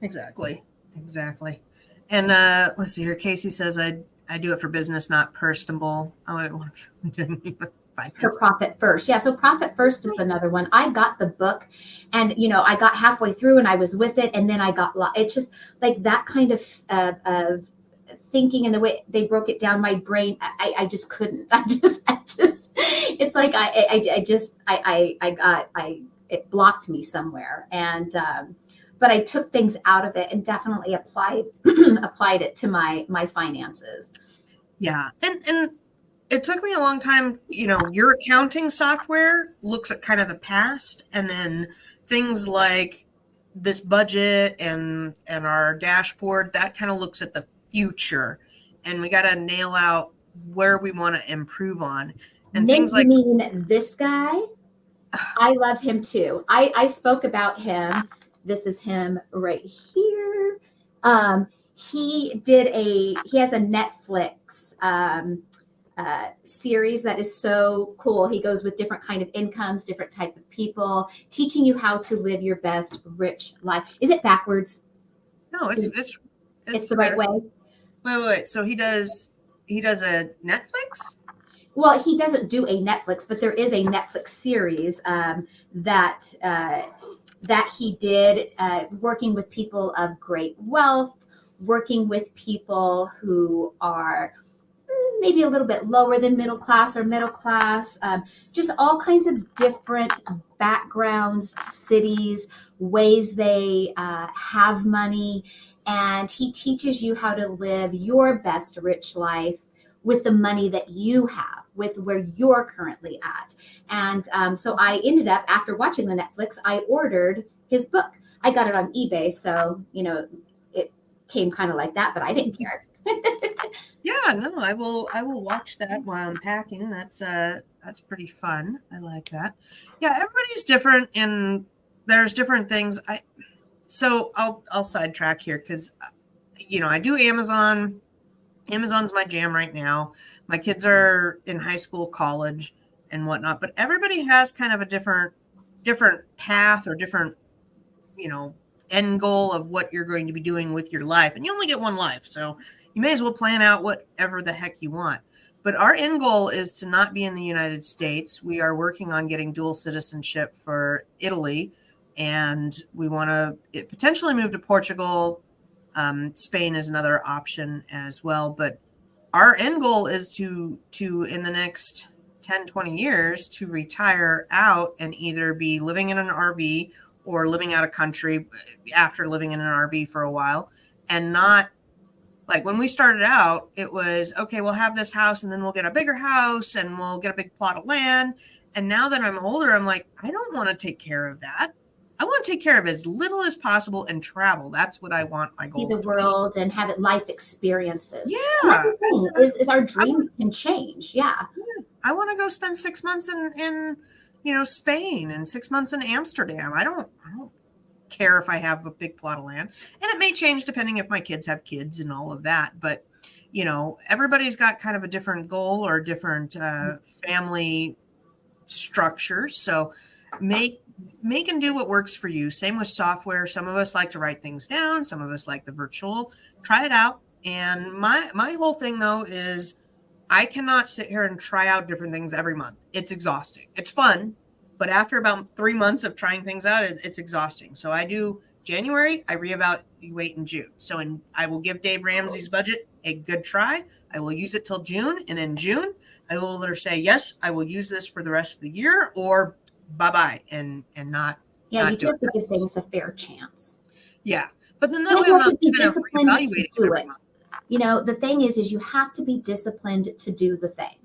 Exactly. And let's see here. Casey says I do it for business, not personable. Oh, I want to For Profit First. Yeah. So Profit First is another one. I got the book, and, I got halfway through and I was with it. And then I got, it's just like that kind of thinking, and the way they broke it down, my brain, I just couldn't, it's like, it blocked me somewhere. And, but I took things out of it and definitely applied it to my finances. Yeah. And it took me a long time. Your accounting software looks at kind of the past, and then things like this budget and our dashboard, that kind of looks at the future, and we got to nail out where we want to improve on. And things like, you mean this guy? I love him too. I spoke about him. This is him right here. He has a Netflix series that is so cool. He goes with different kind of incomes, different type of people, teaching you how to live your best rich life. Is it backwards? No, it's the right way. Wait. So he does a Netflix? Well, he doesn't do a Netflix, but there is a Netflix series that he did, working with people of great wealth, working with people who are maybe a little bit lower than middle class or middle class, just all kinds of different backgrounds, cities, ways they have money. And he teaches you how to live your best rich life with the money that you have, with where you're currently at. And so I ended up, after watching the Netflix, I ordered his book. I got it on eBay. So, it came kind of like that, but I didn't care. Yeah, no, I will watch that while I'm packing. That's That's pretty fun. I like that. Yeah, everybody's different, and there's different things. So I'll sidetrack here because I do Amazon. Amazon's my jam right now. My kids are in high school, college, and whatnot. But everybody has kind of a different path or different, end goal of what you're going to be doing with your life. And you only get one life, so you may as well plan out whatever the heck you want. But our end goal is to not be in the United States. We are working on getting dual citizenship for Italy, and we want to potentially move to Portugal. Spain is another option as well. But our end goal is to in the next 10, 20 years to retire out and either be living in an RV or living out of country after living in an RV for a while, and not like when we started out, it was, okay, we'll have this house and then we'll get a bigger house and we'll get a big plot of land. And now that I'm older, I'm like, I don't want to take care of that. I want to take care of as little as possible and travel. That's what I want my goals See the world and have it life experiences. Yeah. Is our dreams can change. Yeah. I want to go spend 6 months in Spain and 6 months in Amsterdam. I don't care if I have a big plot of land, and it may change depending if my kids have kids and all of that. But everybody's got kind of a different goal or different family structure. So make and do what works for you. Same with software. Some of us like to write things down. Some of us like the virtual. Try it out. And my whole thing though is I cannot sit here and try out different things every month. It's exhausting. It's fun, but after about 3 months of trying things out, it's exhausting. So I do January, I reevaluate in June. So I will give Dave Ramsey's budget a good try. I will use it till June. And in June, I will either say, yes, I will use this for the rest of the year, or bye-bye and not. Yeah, not you do have to give things a fair chance. Yeah. But then that way I'm not kind of reevaluating to do it. The thing is you have to be disciplined to do the thing.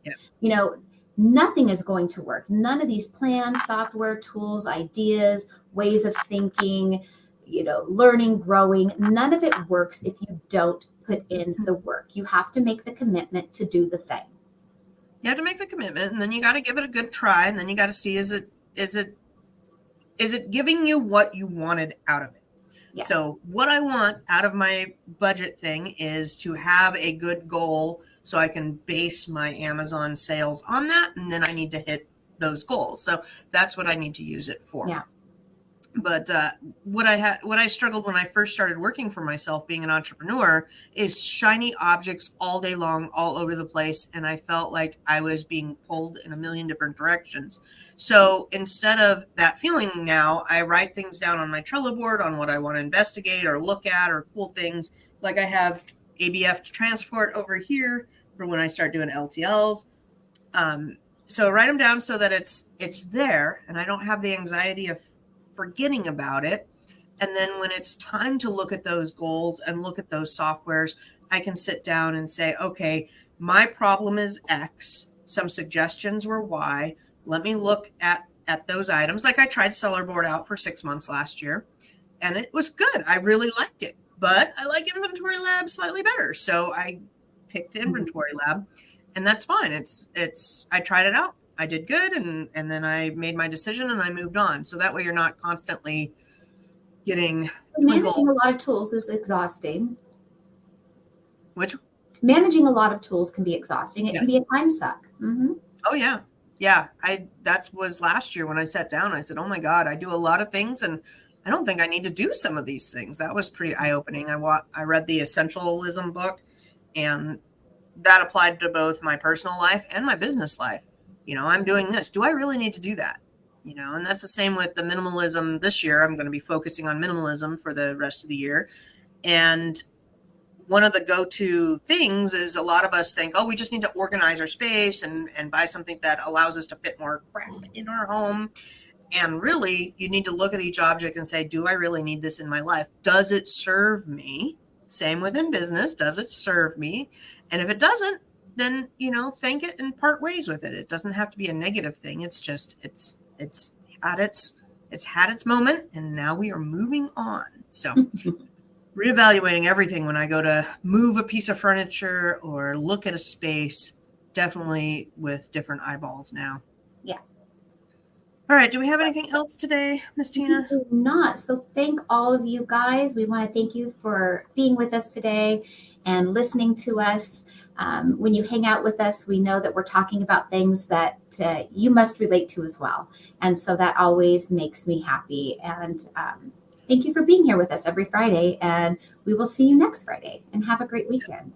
Yeah. Nothing is going to work. None of these plans, software, tools, ideas, ways of thinking, learning, growing, none of it works if you don't put in the work. You have to make the commitment to do the thing. You have to make the commitment, and then you got to give it a good try, and then you got to see is it giving you what you wanted out of it. Yeah. So what I want out of my budget thing is to have a good goal so I can base my Amazon sales on that, and then I need to hit those goals. So that's what I need to use it for. Yeah. But what I struggled when I first started working for myself, being an entrepreneur, is shiny objects all day long, all over the place. And I felt like I was being pulled in a million different directions. So instead of that feeling now, I write things down on my Trello board on what I want to investigate or look at or cool things. Like I have ABF transport over here for when I start doing LTLs. So write them down so that it's there and I don't have the anxiety of forgetting about it. And then when it's time to look at those goals and look at those softwares, I can sit down and say, okay, my problem is X. Some suggestions were Y. Let me look at those items. Like I tried Sellerboard out for 6 months last year, and it was good. I really liked it, but I like Inventory Lab slightly better. So I picked Inventory Lab, and that's fine. I tried it out. I did good, and then I made my decision and I moved on. So that way you're not constantly getting managing a lot of tools is exhausting. Which? Managing a lot of tools can be exhausting. It can be a time suck. Mm-hmm. Oh yeah. Yeah. That was last year when I sat down, I said, oh my God, I do a lot of things and I don't think I need to do some of these things. That was pretty eye-opening. I read the Essentialism book, and that applied to both my personal life and my business life. I'm doing this. Do I really need to do that? And that's the same with the minimalism this year. I'm going to be focusing on minimalism for the rest of the year. And one of the go-to things is a lot of us think, oh, we just need to organize our space and buy something that allows us to fit more crap in our home. And really, you need to look at each object and say, do I really need this in my life? Does it serve me? Same within business. Does it serve me? And if it doesn't, then, thank it and part ways with it. It doesn't have to be a negative thing. It's just, it's had its moment, and now we are moving on. So reevaluating everything when I go to move a piece of furniture or look at a space, definitely with different eyeballs now. Yeah. All right. Do we have anything else today, Miss Tina? We do not. So thank all of you guys. We want to thank you for being with us today and listening to us. When you hang out with us, we know that we're talking about things that you must relate to as well. And so that always makes me happy. And thank you for being here with us every Friday. And we will see you next Friday. And have a great weekend.